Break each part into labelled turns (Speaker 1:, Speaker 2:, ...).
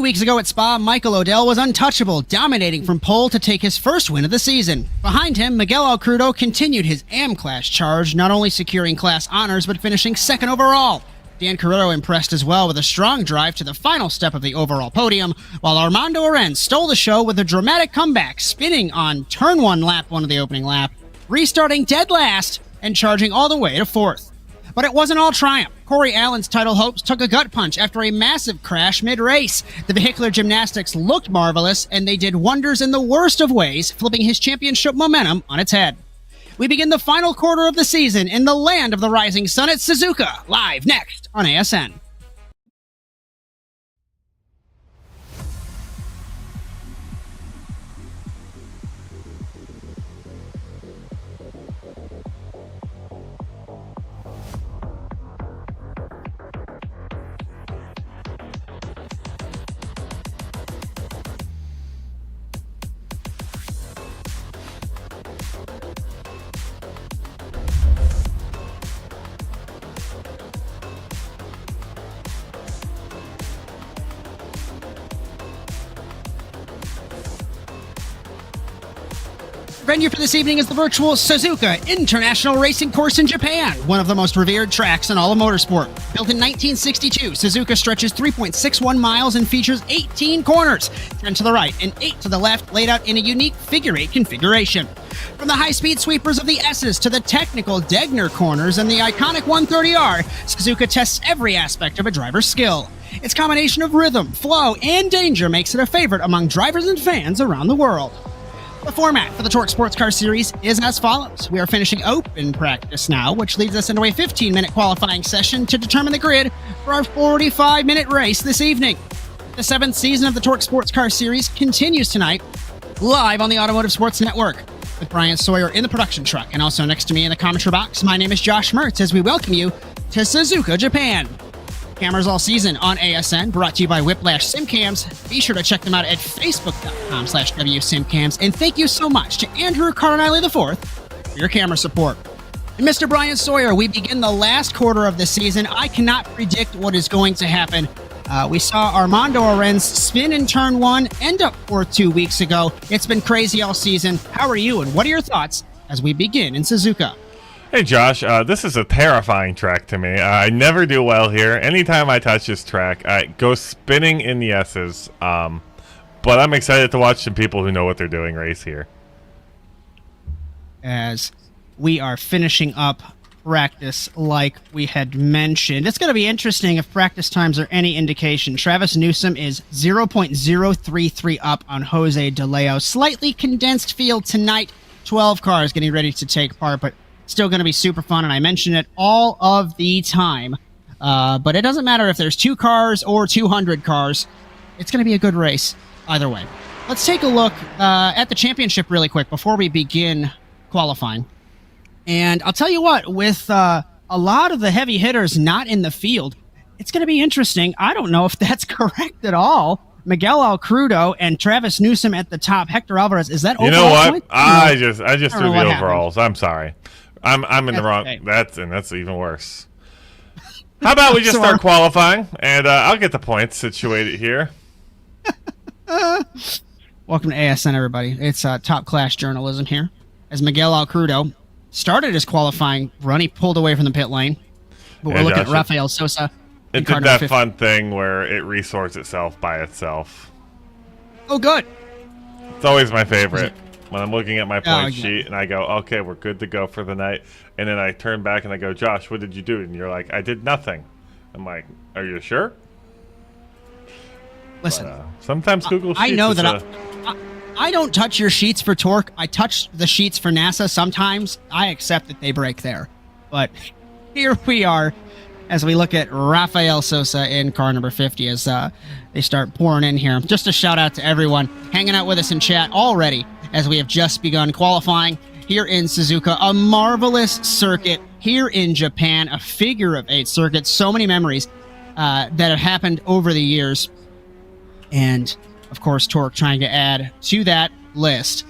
Speaker 1: weeks ago at Spa, Michael O'Dell was untouchable, dominating from pole to take his first win of the season. Behind him, Miguel Alcrudo continued his AM-class charge, not only securing class honors, but finishing second overall. Dan Carrero impressed as well with a strong drive to the final step of the overall podium, while Armando Arens stole the show with a dramatic comeback, spinning on turn 1 lap 1 of the opening lap, restarting dead last, and charging all the way to 4th. But it wasn't all triumph. Corey Allen's title hopes took a gut punch after a massive crash mid-race. The vehicular gymnastics looked marvelous, and they did wonders in the worst of ways, flipping his championship momentum on its head. We begin the final quarter of the season in the land of the rising sun at Suzuka, live next on ASN. Venue for this evening is the virtual Suzuka International Racing Course in Japan, one of the most revered tracks in all of motorsport. Built in 1962, Suzuka stretches 3.61 miles and features 18 corners, 10 to the right and 8 to the left, laid out in a unique figure-8 configuration. From the high-speed sweepers of the S's to the technical Degner corners and the iconic 130R, Suzuka tests every aspect of a driver's skill. Its combination of rhythm, flow, and danger makes it a favorite among drivers and fans around the world. The format for the TORQ Sports Car Series is as follows. We are finishing open practice now, which leads us into a 15-minute qualifying session to determine the grid for our 45-minute race this evening. The 7th season of the TORQ Sports Car Series continues tonight, live on the Automotive Sports Network, with Bryan Sawyer in the production truck, and also next to me in the commentary box, my name is Josh Mertz, as we welcome you to Suzuka, Japan. Cameras all season on ASN, brought to you by Whiplash SimCams. Be sure to check them out at facebook.com/WSimCams. And thank you so much to Andrew Carniley IV for your camera support. And Mr. Bryan Sawyer, we begin the last quarter of the season. I cannot predict what is going to happen. We saw Armando Arens spin in turn 1, end up 4th 2 weeks ago. It's been crazy all season. How are you, and what are your thoughts as we begin in Suzuka?
Speaker 2: Hey Josh, this is a terrifying track to me. I never do well here. Anytime I touch this track, I go spinning in the S's. But I'm excited to watch some people who know what they're doing race here.
Speaker 1: As we are finishing up practice like we had mentioned, it's going to be interesting if practice times are any indication. Travis Newsom is 0.033 up on Jose De Leo. Slightly condensed field tonight. 12 cars getting ready to take part, but still going to be super fun, and I mention it all of the time. But it doesn't matter if there's 2 cars or 200 cars. It's going to be a good race either way. Let's take a look at the championship really quick before we begin qualifying. And I'll tell you what, with a lot of the heavy hitters not in the field, it's going to be interesting. I don't know if that's correct at all. Miguel Alcrudo and Travis Newsom at the top. Hector Alvarez, is that overall?
Speaker 2: You know what?
Speaker 1: Point?
Speaker 2: I just threw the overalls.
Speaker 1: Happened.
Speaker 2: I'm sorry. I'm in the wrong. Okay. That's even worse. How about we just start qualifying, and I'll get the points situated here.
Speaker 1: Welcome to ASN, everybody. It's top-class journalism here. As Miguel Alcrudo started his qualifying run, he pulled away from the pit lane. But we're looking at Rafael Sosa.
Speaker 2: It did that fun thing where it resorts itself by itself.
Speaker 1: Oh, good.
Speaker 2: It's always my favorite. When I'm looking at my point sheet and I go, okay, we're good to go for the night. And then I turn back and I go, Josh, what did you do? And you're like, I did nothing. I'm like, are you sure?
Speaker 1: Listen.
Speaker 2: But, sometimes Google Sheets
Speaker 1: I know that I don't touch your sheets for TORQ. I touch the sheets for NASA. Sometimes I accept that they break there. But here we are as we look at Rafael Sosa in car number 50 as they start pouring in here. Just a shout out to everyone hanging out with us in chat already as we have just begun qualifying here in Suzuka. A marvelous circuit here in Japan, a figure-of-8 circuit. So many memories that have happened over the years. And, of course, TORQ trying to add to that list.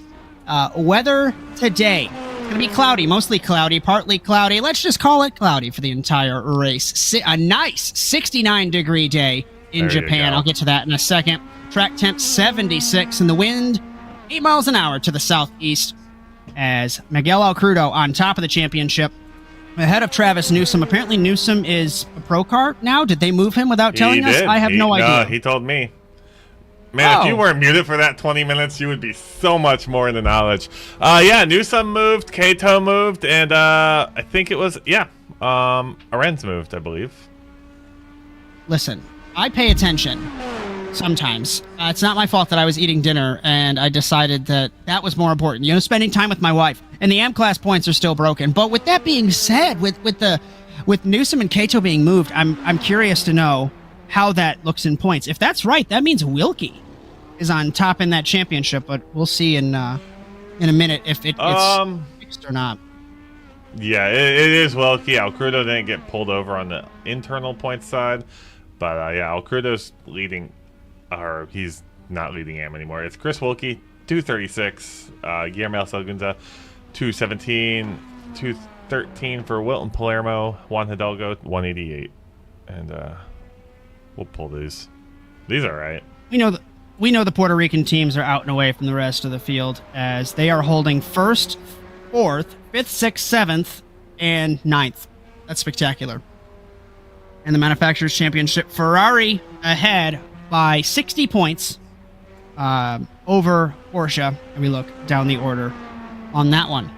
Speaker 1: Weather today, it's going to be cloudy, mostly cloudy, partly cloudy. Let's just call it cloudy for the entire race. A nice 69-degree day in
Speaker 2: There you
Speaker 1: Japan.
Speaker 2: go.
Speaker 1: I'll get to that in a second. Track temp 76 and the wind 8 miles an hour to the southeast as Miguel Alcrudo on top of the championship ahead of Travis Newsom. Apparently Newsom is a pro car now. Did they move him without telling us? I have no idea.
Speaker 2: No, he told me. Man, if you weren't muted for that 20 minutes, you would be so much more in the knowledge. Yeah, Newsom moved, Kato moved, and I think it was, R10's moved, I believe.
Speaker 1: Listen, I pay attention sometimes. It's not my fault that I was eating dinner and I decided that that was more important. Spending time with my wife. And the M-Class points are still broken. But with that being said, with Newsom and Kato being moved, I'm curious to know how that looks in points. If that's right, that means Wilkie is on top in that championship, but we'll see in a minute if it's fixed or not.
Speaker 2: Yeah, it is Wilkie. Alcrudo didn't get pulled over on the internal points side, but Alcrudo's leading, or he's not leading AM anymore. It's Chris Wilkie, 236, Guillermo Segundo, 217, 213 for Wilton Palermo, Juan Hidalgo, 188, and we'll pull these. These are right.
Speaker 1: We know the Puerto Rican teams are out and away from the rest of the field as they are holding 1st, 4th, 5th, 6th, 7th, and 9th. That's spectacular. And the Manufacturers' Championship, Ferrari ahead by 60 points over Porsche. And we look down the order on that one.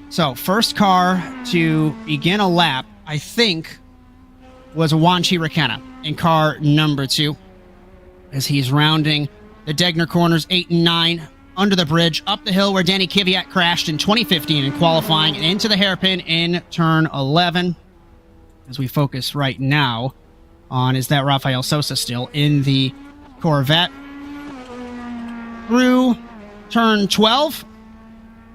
Speaker 1: So, first car to begin a lap, I think, was Wanchi Rakenna in car number 2. As he's rounding the Degner corners 8 and 9, under the bridge, up the hill where Danny Kvyat crashed in 2015 in qualifying, and into the hairpin in turn 11. As we focus right now on, is that Rafael Sosa still in the Corvette? Through turn 12,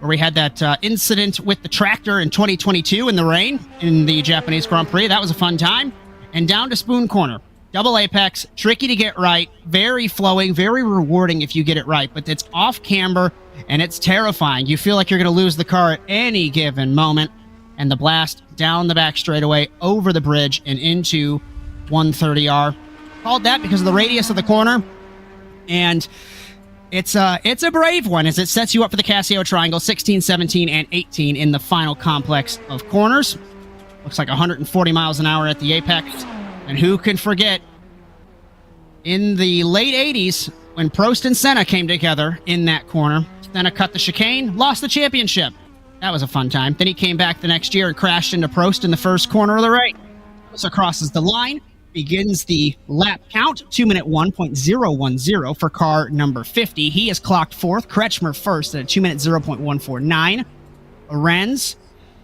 Speaker 1: where we had that incident with the tractor in 2022 in the rain in the Japanese Grand Prix. That was a fun time. And down to Spoon Corner. Double apex, tricky to get right, very flowing, very rewarding if you get it right, but it's off camber and it's terrifying. You feel like you're going to lose the car at any given moment, and the blast down the back straightaway, over the bridge, and into 130R. Called that because of the radius of the corner, and it's a brave one as it sets you up for the Casio Triangle, 16, 17, and 18 in the final complex of corners. Looks like 140 miles an hour at the apex. And who can forget, in the late 80s, when Prost and Senna came together in that corner, Senna cut the chicane, lost the championship. That was a fun time. Then he came back the next year and crashed into Prost in the first corner of the race. So crosses the line, begins the lap count, 2-minute 1.010 for car number 50. He is clocked 4th, Kretschmer first at a 2-minute 0.149. Lorenz,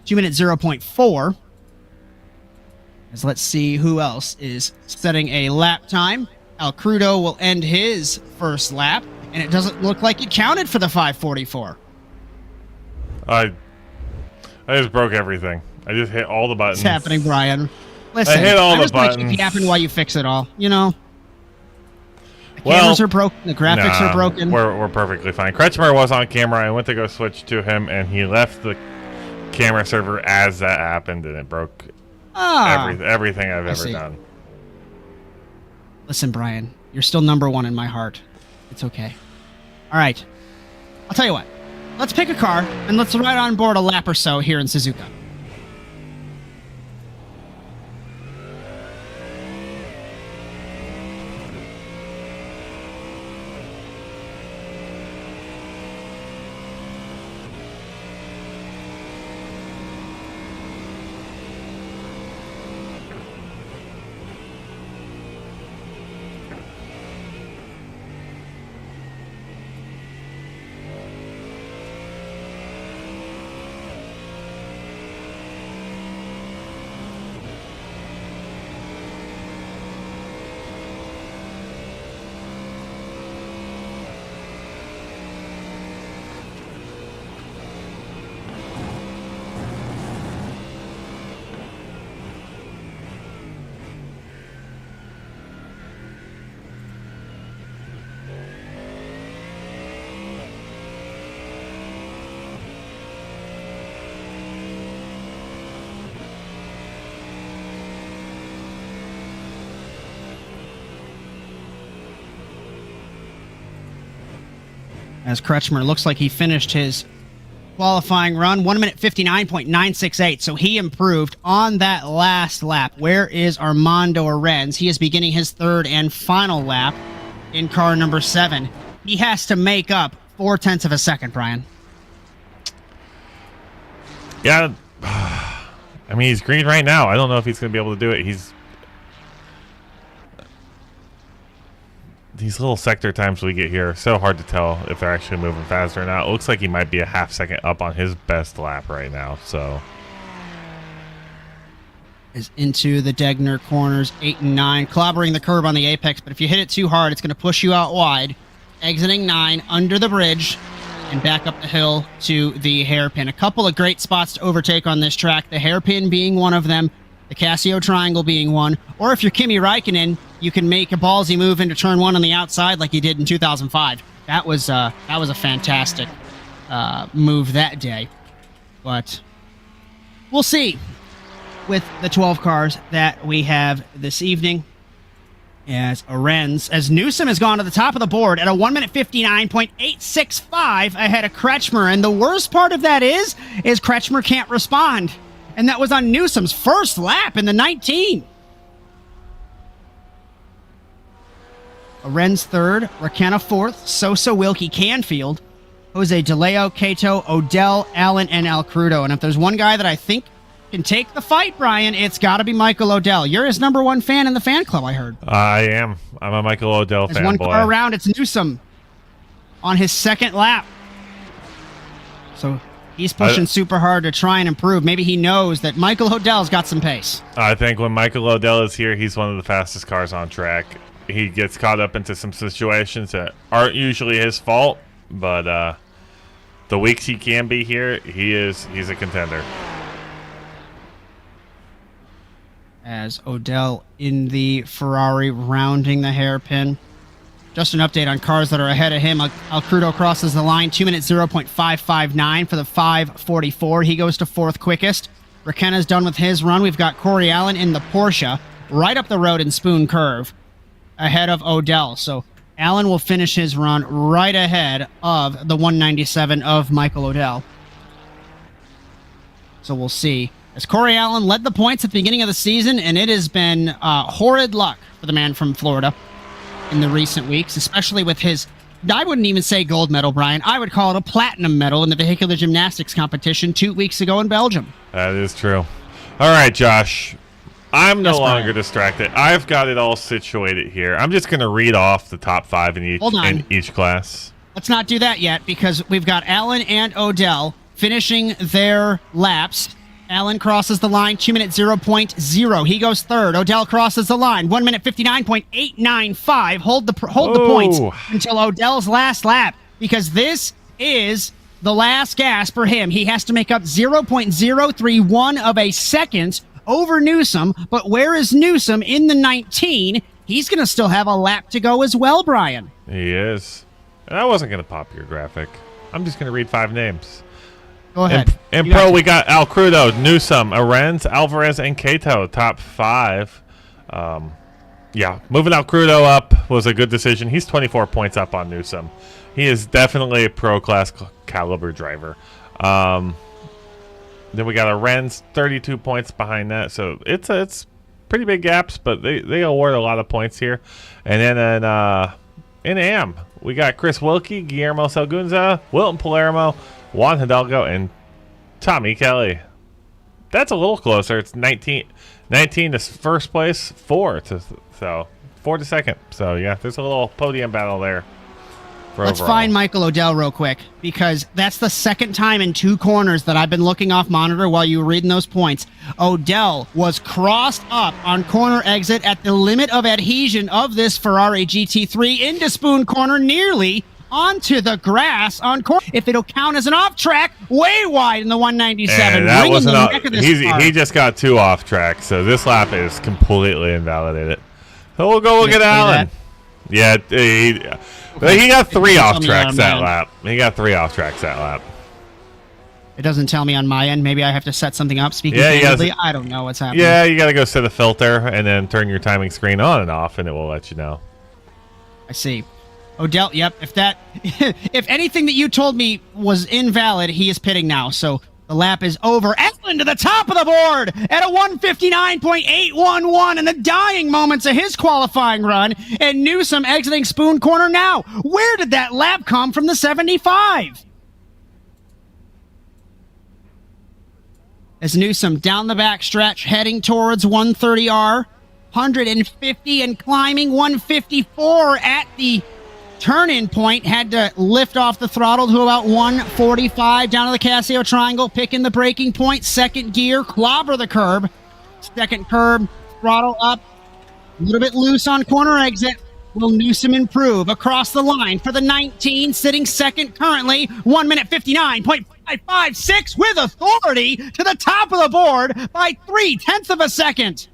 Speaker 1: 2-minute 0.4. As let's see who else is setting a lap time. Alcrudo will end his first lap, and it doesn't look like it counted for the 544.
Speaker 2: I just broke everything. I just hit all the buttons.
Speaker 1: What's happening, Bryan? Listen,
Speaker 2: I hit all the
Speaker 1: just like
Speaker 2: buttons.
Speaker 1: keep yapping while you fix it all. The cameras are broken. The graphics are broken.
Speaker 2: We're perfectly fine. Kretschmer was on camera. I went to go switch to him, and he left the camera server as that happened, and it broke everything I've ever done.
Speaker 1: Listen, Bryan, you're still number 1 in my heart. It's okay. All right. I'll tell you what. Let's pick a car, and let's ride on board a lap or so here in Suzuka. as Kretschmer looks like he finished his qualifying run 1 minute 59.968. So he improved on that last lap. Where is Armando Arens? He is beginning his third and final lap in car number 7. He has to make up 0.4 of a second, Brian.
Speaker 2: Yeah, I mean, he's green right now. I don't know if he's going to be able to do it. These little sector times we get here, so hard to tell if they're actually moving faster or not. It looks like he might be a half second up on his best lap right now. So
Speaker 1: is into the Degner corners 8 and 9, clobbering the curb on the apex. But if you hit it too hard, it's going to push you out wide. Exiting 9 under the bridge and back up the hill to the hairpin. A couple of great spots to overtake on this track. The hairpin being one of them. The Casio Triangle being one. Or if you're Kimi Räikkönen, you can make a ballsy move into turn 1 on the outside like you did in 2005. That was a fantastic move that day. But we'll see with the 12 cars that we have this evening. As Newsom has gone to the top of the board at a 1 minute 59.865 ahead of Kretschmer. And the worst part of that is Kretschmer can't respond. And that was on Newsom's first lap in the 19. Arens third, Rakenna fourth, Sosa, Wilkie, Canfield, Jose DeLeo, Cato, Odell, Allen, and Al Crudo. And if there's one guy that I think can take the fight, Brian, it's got to be Michael Odell. You're his number 1 fan in the fan club, I heard.
Speaker 2: I am. I'm a Michael Odell
Speaker 1: There's
Speaker 2: fanboy.
Speaker 1: one car around. It's Newsom on his second lap. So he's pushing super hard to try and improve. Maybe he knows that Michael Odell's got some pace.
Speaker 2: I think when Michael Odell is here, he's one of the fastest cars on track. He gets caught up into some situations that aren't usually his fault, but the weeks he can be here, he's a contender.
Speaker 1: As Odell in the Ferrari rounding the hairpin. Just an update on cars that are ahead of him. Al Crudo crosses the line 2 minutes 0.559 for the 544. He goes to 4th quickest. Rakenna's done with his run. We've got Corey Allen in the Porsche right up the road in Spoon Curve ahead of Odell. So Allen will finish his run right ahead of the 197 of Michael Odell. So we'll see. As Corey Allen led the points at the beginning of the season, and it has been horrid luck for the man from Florida in the recent weeks, especially with his, I wouldn't even say gold medal, Brian. I would call it a platinum medal in the vehicular gymnastics competition 2 weeks ago in Belgium.
Speaker 2: That is true. All right, Josh. I'm no longer distracted. I've got it all situated here. I'm just going to read off the top 5 in each class.
Speaker 1: Let's not do that yet because we've got Allen and Odell finishing their laps. Allen crosses the line, 2 minute 0.0. He goes third. Odell crosses the line, 1 minute 59.895. Hold the points until Odell's last lap because this is the last gas for him. He has to make up 0.031 of a second over Newsom. But where is Newsom in the 19? He's going to still have a lap to go as well, Brian.
Speaker 2: He is. And I wasn't going to pop your graphic. I'm just going to read 5 names.
Speaker 1: Go ahead.
Speaker 2: In pro, we got Al Crudo, Newsom, Arens, Alvarez, and Cato, top 5. Yeah, moving Al Crudo up was a good decision. He's 24 points up on Newsom. He is definitely a pro-class caliber driver. Then we got Arens, 32 points behind that. So it's pretty big gaps, but they award a lot of points here. And then in AM, we got Chris Wilkie, Guillermo Salgunza, Wilton Palermo, Juan Hidalgo, and Tommy Kelly. That's a little closer. It's 19 to first place, 4 to second. So yeah, there's a little podium battle there.
Speaker 1: Let's find Michael Odell real quick because that's the second time in 2 corners that I've been looking off monitor while you were reading those points. Odell was crossed up on corner exit at the limit of adhesion of this Ferrari GT3 into Spoon Corner, nearly onto the grass on corner. If it'll count as an off track, way wide in the 197.
Speaker 2: That wasn't he just got 2 off track, so this lap is completely invalidated. So we'll go look at Allen. Yeah, he got 3 off tracks that lap. He got 3 off tracks that lap.
Speaker 1: It doesn't tell me on my end. Maybe I have to set something up. Speaking candidly, I don't know what's happening.
Speaker 2: Yeah, you got to go set a filter and then turn your timing screen on and off, and it will let you know.
Speaker 1: I see. Odell, yep. If anything that you told me was invalid, he is pitting now. So the lap is over. Allen to the top of the board at a 159.811 in the dying moments of his qualifying run. And Newsom exiting Spoon Corner now. Where did that lap come from the 75? As Newsom down the back stretch, heading towards 130R, 150 and climbing 154 at the turn-in point. Had to lift off the throttle to about 145 down to the Casio triangle, picking the braking point, second gear, clobber the curb, second curb, throttle up, a little bit loose on corner exit. Will Newsom improve across the line for the 19, sitting second currently, 1 minute 59.556 with authority to the top of the board by 0.3 of a second.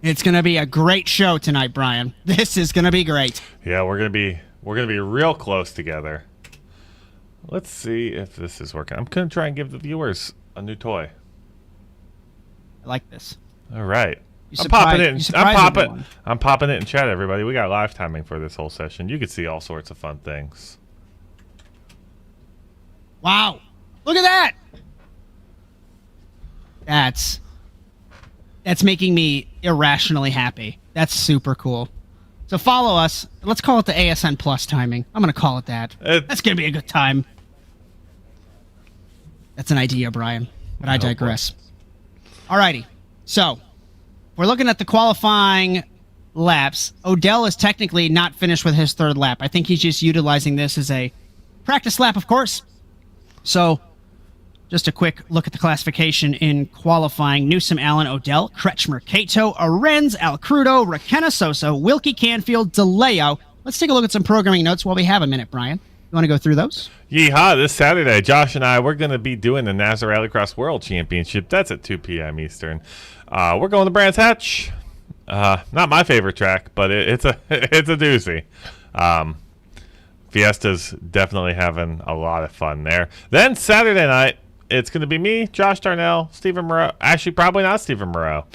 Speaker 1: It's going to be a great show tonight, Bryan. This is going to be great.
Speaker 2: Yeah, we're going to be real close together. Let's see if this is working. I'm going to try and give the viewers a new toy.
Speaker 1: I like this.
Speaker 2: All right.
Speaker 1: I'm popping
Speaker 2: it in chat, everybody. We got live timing for this whole session. You can see all sorts of fun things.
Speaker 1: Wow. Look at that. That's making me irrationally happy. That's super cool. So follow us. Let's call it the ASN Plus timing. I'm going to call it that. That's going to be a good time. That's an idea, Bryan. But I digress. Alrighty. So, we're looking at the qualifying laps. Odell is technically not finished with his third lap. I think he's just utilizing this as a practice lap, of course. So, just a quick look at the classification in qualifying. Newsom, Allen, Odell, Kretschmer, Cato, Arenz, Alcrudo, Requena, Sosa, Wilkie, Canfield, DeLeo. Let's take a look at some programming notes while we have a minute, Bryan. You want to go through those?
Speaker 2: Yeehaw. This Saturday, Josh and I, we're going to be doing the NASA Rallycross World Championship. That's at 2 p.m. Eastern. We're going to Brands Hatch. Not my favorite track, but it's a doozy. Fiesta's definitely having a lot of fun there. Then Saturday night, it's going to be me, Josh Darnell, Stephen Moreau. Actually, probably not Stephen Moreau.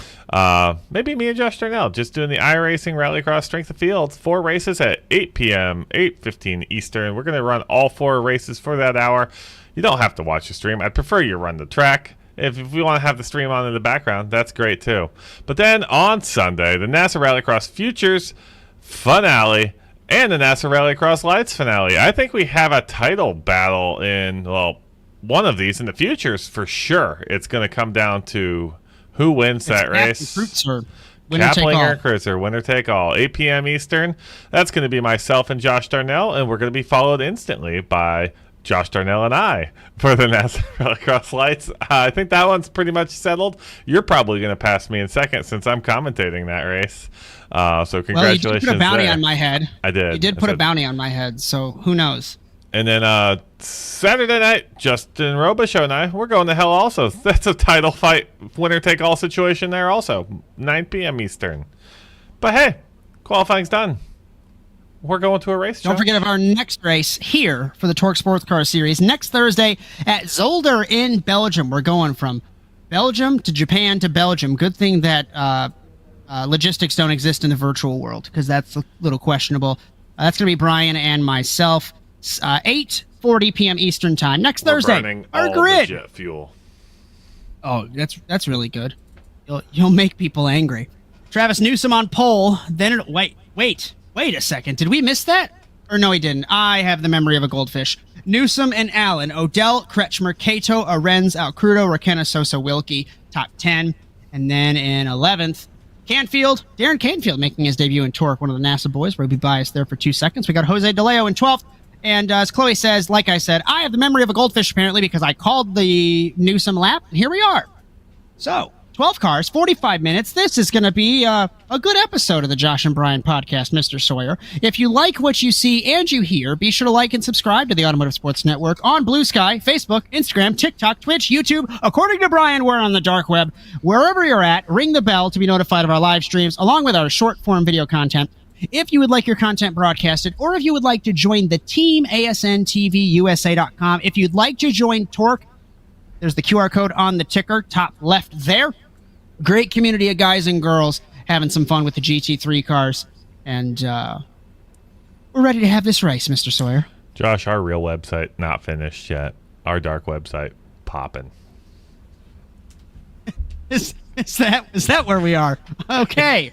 Speaker 2: Maybe me and Josh Darnell, just doing the iRacing Rallycross Strength of Field. 4 races at 8 p.m., 8:15 Eastern. We're going to run all 4 races for that hour. You don't have to watch the stream. I'd prefer you run the track. If we want to have the stream on in the background, that's great too. But then on Sunday, the NASA Rallycross Futures finale and the NASA Rallycross Lights finale. I think we have a title battle in, well, one of these in the Futures for sure. It's going to come down to who wins that race. Kaplinger or Cruiser, winner take all. 8 p.m. Eastern. That's going to be myself and Josh Darnell, and we're going to be followed instantly by Josh Darnell and I for the NASA Rallycross Lights. I think that one's pretty much settled. You're probably going to pass me in second since I'm commentating that race. So congratulations. Well, you did
Speaker 1: put a bounty on my head.
Speaker 2: I did.
Speaker 1: You did put a bounty on my head, so who knows?
Speaker 2: And then Saturday night, Justin Robichaux and I, we're going to hell also. That's a title fight, winner-take-all situation there also. 9 p.m. Eastern. But hey, qualifying's done. We're going to a race.
Speaker 1: Don't forget of our next race here for the TORQ Sports Car Series next Thursday at Zolder in Belgium. We're going from Belgium to Japan to Belgium. Good thing that logistics don't exist in the virtual world because that's a little questionable. That's going to be Bryan and myself. 8:40 p.m. Eastern time next Thursday.
Speaker 2: Burning
Speaker 1: our
Speaker 2: all
Speaker 1: grid.
Speaker 2: The jet fuel.
Speaker 1: Oh, that's really good. You'll make people angry. Travis Newsom on pole. Then wait a second. Did we miss that? Or no, he didn't. I have the memory of a goldfish. Newsom and Allen, Odell, Kretschmer, Cato, Arenz, Alcrudo, Requena, Sosa, Wilkie, top 10. And then in 11th, Darren Canfield making his debut in TORQ, one of the NASA boys. We'll be biased there for 2 seconds. We got Jose DeLeo in 12th. And as Chloe says, like I said, I have the memory of a goldfish apparently because I called the Newsom lap, and here we are. So, 12 cars, 45 minutes. This is going to be a good episode of the Josh and Bryan podcast, Mr. Sawyer. If you like what you see and you hear, be sure to like and subscribe to the Automotive Sports Network on Blue Sky, Facebook, Instagram, TikTok, Twitch, YouTube. According to Bryan, we're on the dark web. Wherever you're at, ring the bell to be notified of our live streams, along with our short-form video content. If you would like your content broadcasted, or if you would like to join the team, ASNTVUSA.com. If you'd like to join TORQ, there's the QR code on the ticker, top left there. Great community of guys and girls having some fun with the GT3 cars. And we're ready to have this race, Mr. Sawyer.
Speaker 2: Josh, our real website not finished yet. Our dark website popping.
Speaker 1: Is that where we are? Okay.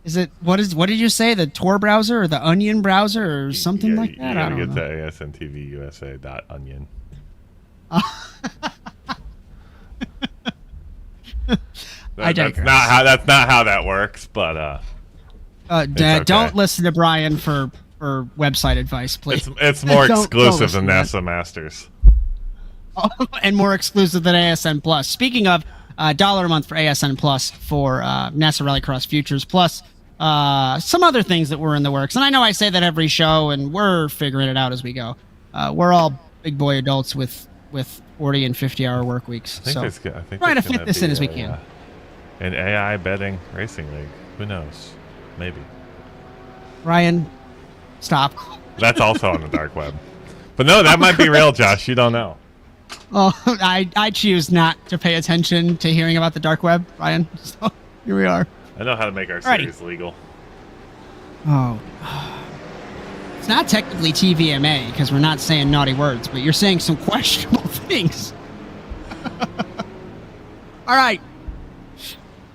Speaker 1: Is it what did you say? The Tor browser or the Onion browser or something like that?
Speaker 2: You
Speaker 1: I don't
Speaker 2: get
Speaker 1: know.
Speaker 2: to ASNTVUSA.onion.
Speaker 1: I digress.
Speaker 2: That's not how that works, but
Speaker 1: Dad,
Speaker 2: okay.
Speaker 1: don't listen to Bryan for website advice, please.
Speaker 2: it's more
Speaker 1: Don't
Speaker 2: exclusive than
Speaker 1: listen to
Speaker 2: NASA Masters.
Speaker 1: and more exclusive than ASN Plus. Speaking of $1 a month for ASN Plus for NASA Rallycross Futures, plus some other things that were in the works. And I know I say that every show, and we're figuring it out as we go. We're all big boy adults with 40 and 50-hour work weeks.
Speaker 2: I
Speaker 1: So
Speaker 2: think
Speaker 1: trying to
Speaker 2: there's
Speaker 1: fit
Speaker 2: gonna
Speaker 1: this in
Speaker 2: be
Speaker 1: as we can.
Speaker 2: An AI betting racing league. Who knows? Maybe.
Speaker 1: Ryan, stop.
Speaker 2: That's also on the dark web. But no, that might be real, Josh. You don't know.
Speaker 1: Oh, I choose not to pay attention to hearing about the dark web, Ryan. So here we are.
Speaker 2: I know how to make our
Speaker 1: Alrighty.
Speaker 2: series legal.
Speaker 1: Oh. It's not technically TVMA because we're not saying naughty words, but you're saying some questionable things. All right.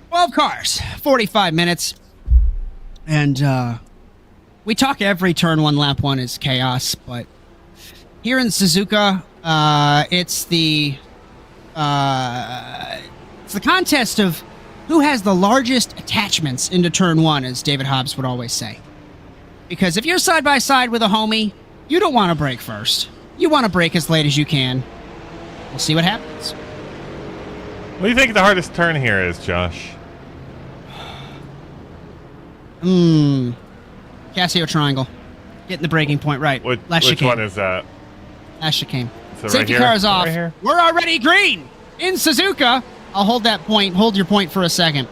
Speaker 1: 12 cars, 45 minutes. And we talk every turn one, lap one is chaos, but here in Suzuka, it's the contest of who has the largest attachments into turn one, as David Hobbs would always say. Because if you're side by side with a homie, you don't want to brake first. You want to brake as late as you can. We'll see what happens.
Speaker 2: What do you think the hardest turn here is, Josh?
Speaker 1: Casio triangle. Getting the braking point right.
Speaker 2: Which
Speaker 1: chicane.
Speaker 2: one is that?
Speaker 1: Last chicane.
Speaker 2: So
Speaker 1: Safety
Speaker 2: right here?
Speaker 1: car is off.
Speaker 2: Right here?
Speaker 1: We're already green in Suzuka. I'll hold that point. Hold your point for a second.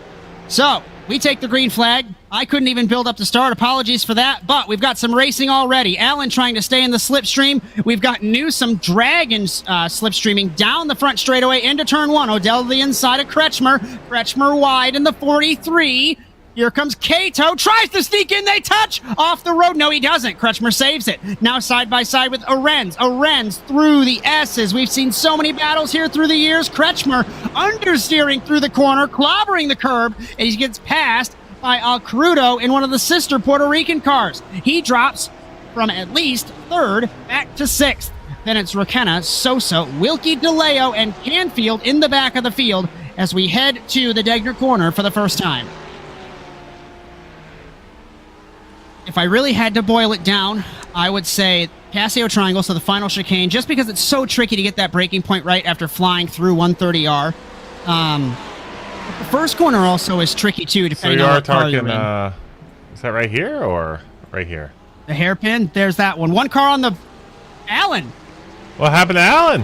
Speaker 1: So, we take the green flag. I couldn't even build up to start. Apologies for that. But we've got some racing already. Allen trying to stay in the slipstream. We've got Newsom dragons slipstreaming down the front straightaway into turn one. Odell to the inside of Kretschmer. Kretschmer wide in the 43. Here comes Kato, tries to sneak in, they touch, off the road. No, he doesn't. Kretschmer saves it. Now side by side with Arenz. Arenz through the S's. We've seen so many battles here through the years. Kretschmer understeering through the corner, clobbering the curb, and he gets passed by Alcrudo in one of the sister Puerto Rican cars. He drops from at least third back to sixth. Then it's Requena, Sosa, Wilkie DeLeo, and Canfield in the back of the field as we head to the Degner corner for the first time. If I really had to boil it down, I would say Casio triangle, so the final chicane, just because it's so tricky to get that braking point right after flying through 130R. The first corner also is tricky too, depending on what car you're in.
Speaker 2: Is that right here or right here?
Speaker 1: The hairpin, there's that one. One car on the Allen.
Speaker 2: What happened to Allen?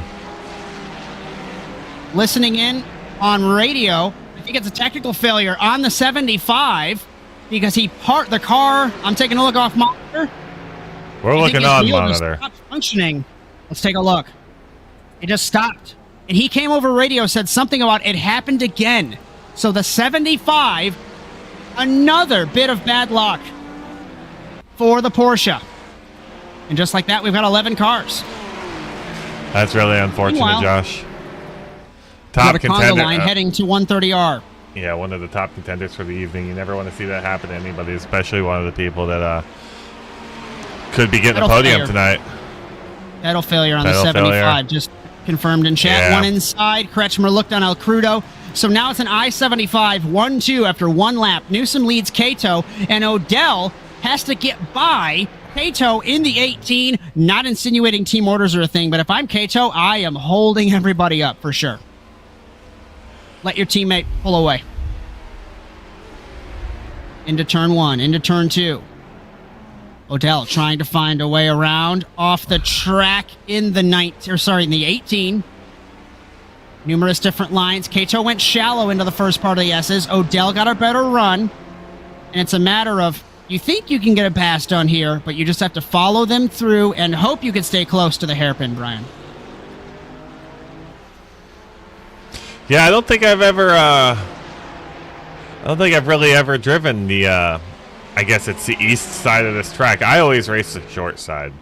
Speaker 1: Listening in on radio, I think it's a technical failure on the 75. Because he parked the car. I'm taking a look off monitor.
Speaker 2: We're looking on monitor.
Speaker 1: Stopped functioning. Let's take a look. It just stopped. And he came over radio, said something about it happened again. So the 75, another bit of bad luck for the Porsche. And just like that, we've got 11 cars.
Speaker 2: That's really unfortunate,
Speaker 1: Meanwhile,
Speaker 2: Josh.
Speaker 1: Top
Speaker 2: Top
Speaker 1: contender
Speaker 2: contender.
Speaker 1: line heading to 130R.
Speaker 2: Yeah, one of the top contenders for the evening. You never want to see that happen to anybody, especially one of the people that could be getting a podium tonight.
Speaker 1: Pedal failure on
Speaker 2: Pedal
Speaker 1: the 75.
Speaker 2: failure.
Speaker 1: Just confirmed in chat.
Speaker 2: Yeah.
Speaker 1: One inside. Kretschmer looked on El Crudo. So now it's an I-75 1-2 after one lap. Newsom leads Kato, and Odell has to get by Kato in the 18. Not insinuating team orders are a thing, but if I'm Kato, I am holding everybody up for sure. Let your teammate pull away. Into turn one, into turn two. Odell trying to find a way around off the track in the in the 18. Numerous different lines. Kato went shallow into the first part of the S's. Odell got a better run. And it's a matter of, you think you can get a pass done here, but you just have to follow them through and hope you can stay close to the hairpin, Bryan.
Speaker 2: Yeah, I don't think I've ever I don't think I've really ever driven the, I guess it's the east side of this track. I always race the short side.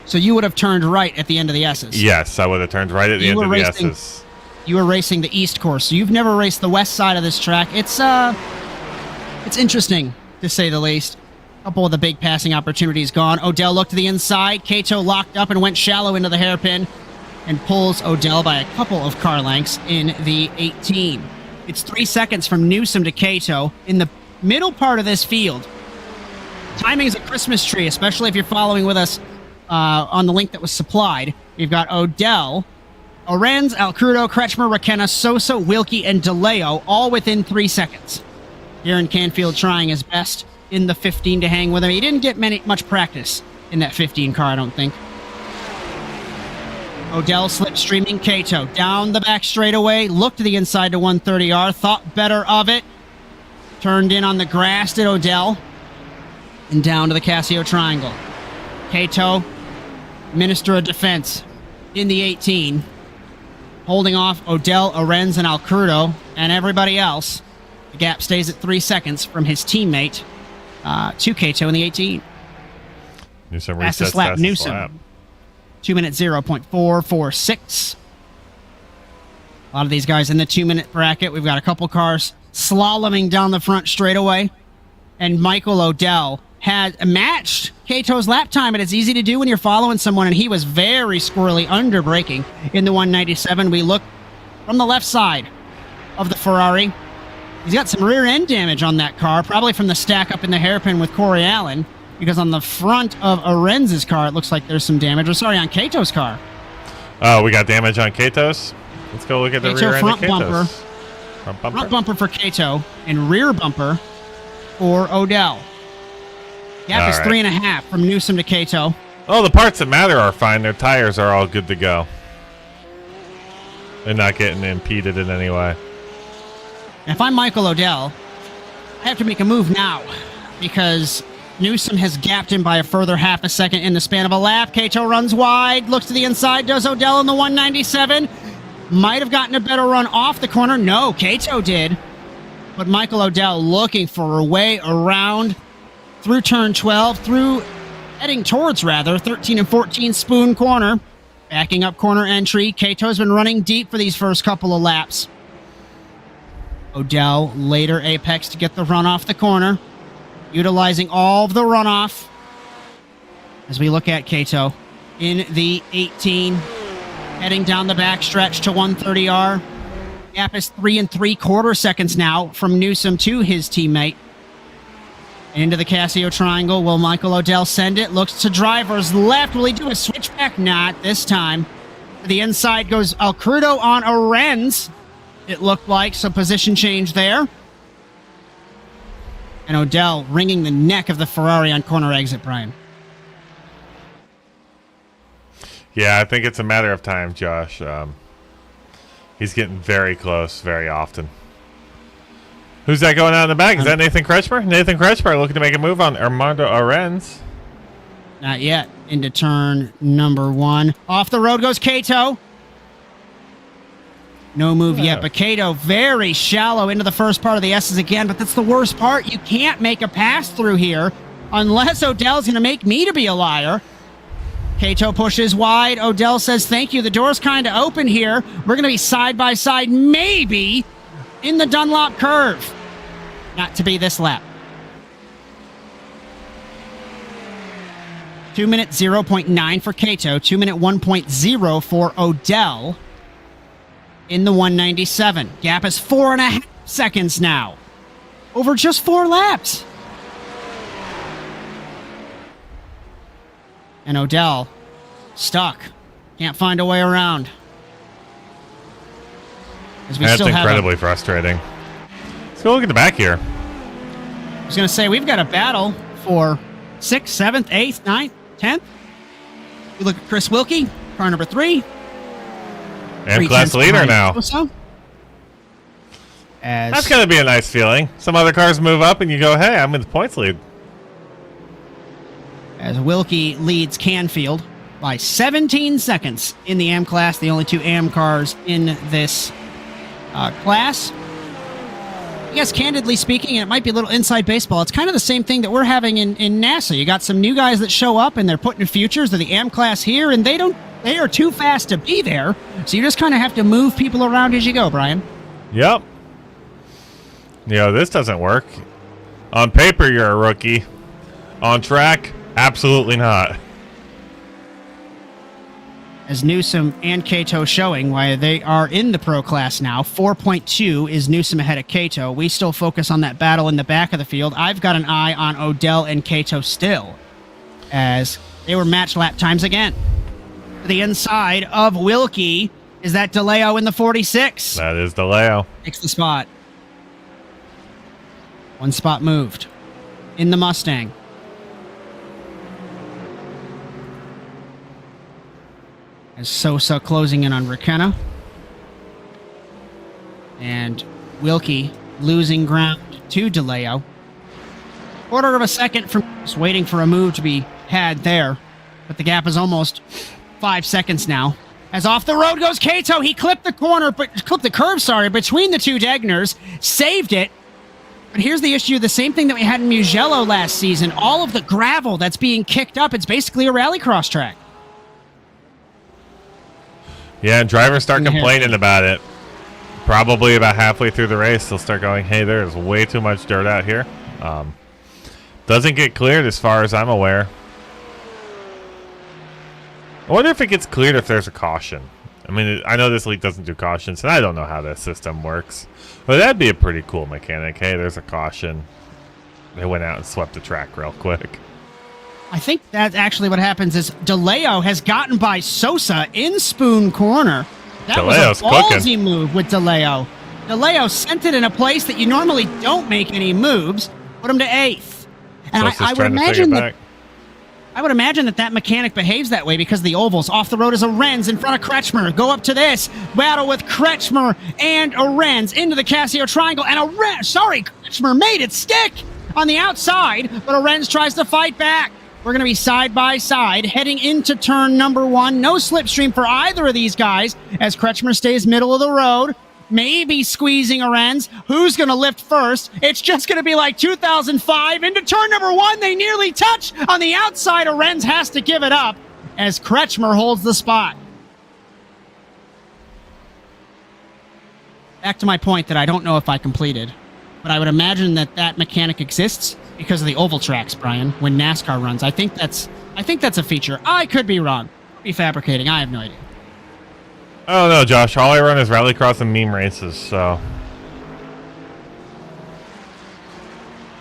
Speaker 1: So you would have turned right at the end of the S's?
Speaker 2: Yes, I would have turned right at the end of the S's.
Speaker 1: You were racing the east course, so you've never raced the west side of this track. It's interesting, to say the least. A couple of the big passing opportunities gone. Odell looked to the inside. Kato locked up and went shallow into the hairpin and pulls Odell by a couple of car lengths in the 18. It's 3 seconds from Newsom to Kato in the middle part of this field. Timing is a Christmas tree, especially if you're following with us on the link that was supplied. We've got Odell, Arens, Alcrudo, Kretschmer, Rakenna, Sosa, Wilkie, and DeLeo all within 3 seconds. Darren Canfield trying his best in the 15 to hang with him. He didn't get much practice in that 15 car, I don't think. Odell slipstreaming Kato down the back straightaway, looked to the inside to 130R, thought better of it, turned in on the grass at Odell, and down to the Casio Triangle. Kato, Minister of Defense in the 18, holding off Odell, Arens, and Alcrudo, and everybody else. The gap stays at 3 seconds from his teammate to Kato in the 18.
Speaker 2: Newsom
Speaker 1: fastest
Speaker 2: resets
Speaker 1: lap,
Speaker 2: fastest
Speaker 1: Newsom.
Speaker 2: lap.
Speaker 1: 2 minutes 0.446. A lot of these guys in the 2 minute bracket. We've got a couple cars slaloming down the front straightaway. And Michael Odell had matched Kato's lap time, and it's easy to do when you're following someone, and he was very squirrely under braking in the 197. We look from the left side of the Ferrari. He's got some rear end damage on that car, probably from the stack up in the hairpin with Corey Allen, because on the front of Arens's car, it looks like there's some damage. Or sorry, on Kato's car.
Speaker 2: Oh, we got damage on Kato's? Let's go look at the
Speaker 1: Kato
Speaker 2: rear end of
Speaker 1: front
Speaker 2: Kato's.
Speaker 1: bumper. Front bumper for Kato and rear bumper for Odell. Gap is 3.5 from Newsom to Kato.
Speaker 2: Oh, the parts that matter are fine. Their tires are all good to go. They're not getting impeded in any way.
Speaker 1: And if I'm Michael Odell, I have to make a move now because Newsom has gapped him by a further half a second in the span of a lap. Kato runs wide, looks to the inside, does Odell in the 197. Might have gotten a better run off the corner. No, Kato did. But Michael Odell looking for a way around through turn 12, heading towards 13 and 14 Spoon Corner. Backing up corner entry. Kato's been running deep for these first couple of laps. Odell later apex to get the run off the corner, utilizing all of the runoff as we look at Kato in the 18, heading down the backstretch to 130R. Gap is 3 3/4 seconds now from Newsom to his teammate. Into the Casio Triangle. Will Michael Odell send it? Looks to driver's left. Will he do a switchback? Not this time. To the inside goes Alcrudo on Arens. It looked like some position change there. And Odell wringing the neck of the Ferrari on corner exit, Bryan.
Speaker 2: Yeah, I think it's a matter of time, Josh. He's getting very close very often. Who's that going out in the back? Is that Nathan Kretschmer? Nathan Kretschmer looking to make a move on Armando Arens.
Speaker 1: Not yet. Into turn number 1. Off the road goes Kato. No move yet, but Kato very shallow into the first part of the S's again, but that's the worst part. You can't make a pass through here unless Odell's going to make me to be a liar. Kato pushes wide. Odell says, thank you. The door's kind of open here. We're going to be side by side, maybe in the Dunlop curve. Not to be this lap. 2 minute 0.9 for Kato. 2 minute 1.0 for Odell in the 197. Gap is 4.5 seconds now. Over just 4 laps. And Odell stuck. Can't find a way around. As we
Speaker 2: That's
Speaker 1: still
Speaker 2: incredibly frustrating. Let's go look at the back here.
Speaker 1: I was going to say, we've got a battle for 6th, 7th, 8th, 9th, 10th. We look at Chris Wilkie, car number 3.
Speaker 2: And class leader now. That's got to be a nice feeling. Some other cars move up and you go, hey, I'm in the points lead.
Speaker 1: As Wilkie leads Canfield by 17 seconds in the AM class, the only 2 AM cars in this class. guess candidly speaking, and it might be a little inside baseball, it's kind of the same thing that we're having in NASA. You got some new guys that show up and they're putting futures of the AM class here, and they are too fast to be there. So you just kind of have to move people around as you go, Brian.
Speaker 2: Yep. This doesn't work. On paper, you're a rookie. On track, absolutely not.
Speaker 1: As Newsom and Cato showing why they are in the pro class now. 4.2 is Newsom ahead of Cato. We still focus on that battle in the back of the field. I've got an eye on Odell and Cato still, as they were match lap times again. To the inside of Wilkie is that DeLeo in the 46.
Speaker 2: That is DeLeo.
Speaker 1: Takes the spot. One spot moved. In the Mustang. As Sosa closing in on Raquena. And Wilkie losing ground to DeLeo. Quarter of a second from just waiting for a move to be had there. But the gap is almost 5 seconds now. As off the road goes Cato. He clipped the curve, between the two Degners. Saved it. But here's the issue, the same thing that we had in Mugello last season. All of the gravel that's being kicked up, it's basically a rallycross track.
Speaker 2: Yeah, and drivers start complaining about it. Probably about halfway through the race, they'll start going, hey, there's way too much dirt out here. Doesn't get cleared as far as I'm aware. I wonder if it gets cleared if there's a caution. I mean, I know this league doesn't do cautions, and I don't know how that system works. But that'd be a pretty cool mechanic. Hey, there's a caution. They went out and swept the track real quick.
Speaker 1: I think that's actually what happens is DeLeo has gotten by Sosa in Spoon Corner. That
Speaker 2: DeLeo's
Speaker 1: was a ballsy
Speaker 2: cooking.
Speaker 1: move with DeLeo. DeLeo sent it in a place that you normally don't make any moves, put him to 8th. And I would imagine that mechanic behaves that way because the ovals. Off the road is Arenz in front of Kretschmer. Go up to this. Battle with Kretschmer and Arenz into the Casio triangle. And Kretschmer made it stick on the outside, but Arenz tries to fight back. We're going to be side by side heading into turn number 1. No slipstream for either of these guys as Kretschmer stays middle of the road. Maybe squeezing Arenz. Who's going to lift first? It's just going to be like 2005. Into turn number 1, they nearly touch. On the outside, Arenz has to give it up as Kretschmer holds the spot. Back to my point that I don't know if I completed, but I would imagine that mechanic exists because of the oval tracks, Brian, when NASCAR runs. I think that's a feature. I could be wrong. Be fabricating. I have no idea.
Speaker 2: Oh no, Josh. All I run is rallycross and meme races, so.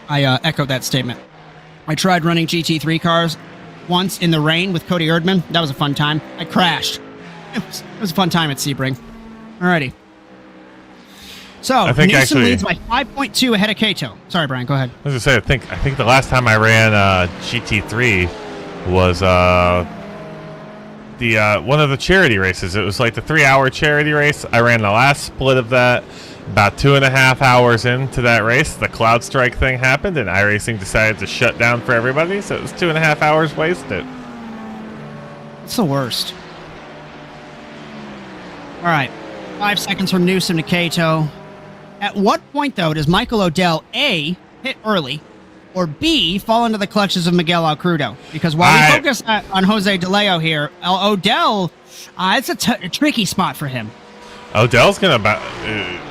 Speaker 1: I echo that statement. I tried running GT3 cars once in the rain with Cody Erdman. That was a fun time. I crashed. It was a fun time at Sebring. Alrighty. So, Newsom leads by 5.2 ahead of Cato. Sorry, Brian, go ahead.
Speaker 2: I was going to say, I think the last time I ran GT3 was one of the charity races. It was like the 3-hour charity race. I ran the last split of that. About 2.5 hours into that race, the Cloud Strike thing happened, and iRacing decided to shut down for everybody, so it was 2.5 hours wasted.
Speaker 1: It's the worst. All right, 5 seconds from Newsom to Cato. At what point, though, does Michael Odell, A, hit early, or B, fall into the clutches of Miguel Alcrudo? Because while we focus on Jose DeLeo here, Odell, it's a tricky spot for him.
Speaker 2: Odell's going to...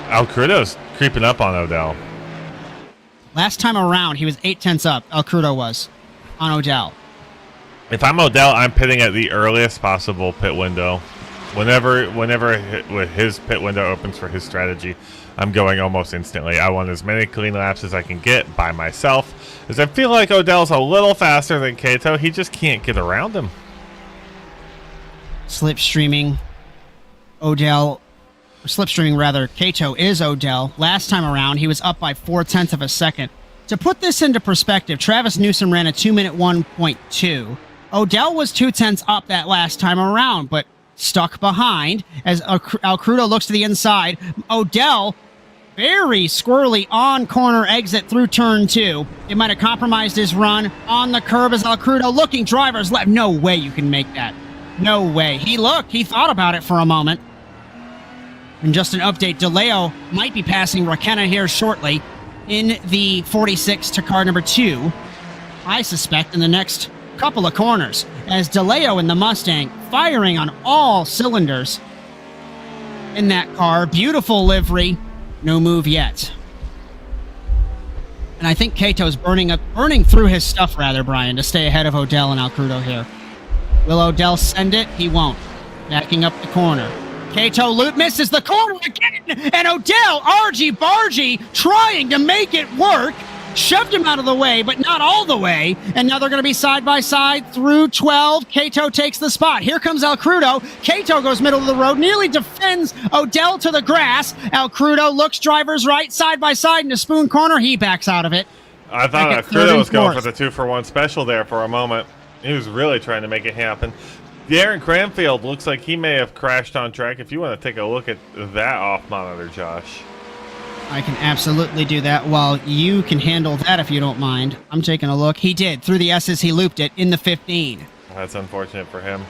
Speaker 2: Alcrudo's creeping up on Odell.
Speaker 1: Last time around, he was 0.8 up, Alcrudo was, on Odell.
Speaker 2: If I'm Odell, I'm pitting at the earliest possible pit window. Whenever his pit window opens for his strategy, I'm going almost instantly. I want as many clean laps as I can get by myself, as I feel like Odell's a little faster than Cato. He just can't get around him.
Speaker 1: Slipstreaming Cato is Odell. Last time around, he was up by 0.4 of a second. To put this into perspective, Travis Newsom ran a 2-minute 1.2. Odell was 0.2 up that last time around, but stuck behind as Alcrudo looks to the inside. Odell, very squirrely on corner exit through turn 2. It might have compromised his run on the curb as Alcrudo looking driver's left. No way you can make that. No way. He thought about it for a moment. And just an update, DeLeo might be passing Raquena here shortly. in the 46 to car number 2, I suspect, in the next couple of corners, as DeLeo in the Mustang firing on all cylinders in that car. Beautiful livery. No move yet. And I think Kato's burning through his stuff, rather, Bryan, to stay ahead of Odell and Alcrudo here. Will Odell send it? He won't. Backing up the corner. Kato misses the corner again, and Odell, argy-bargy, trying to make it work. Shoved him out of the way, but not all the way. And now they're going to be side by side through 12. Kato takes the spot. Here comes Alcrudo. Kato goes middle of the road, nearly defends Odell to the grass. Alcrudo looks driver's right, side by side into Spoon Corner. He backs out of it.
Speaker 2: I thought Alcrudo was going for the 2-for-1 special there for a moment. He was really trying to make it happen. Darren Cranfield looks like he may have crashed on track. If you want to take a look at that off monitor, Josh.
Speaker 1: I can absolutely do that while you can handle that if you don't mind. I'm taking a look. He did. Through the S's, he looped it in the 15.
Speaker 2: That's unfortunate for him.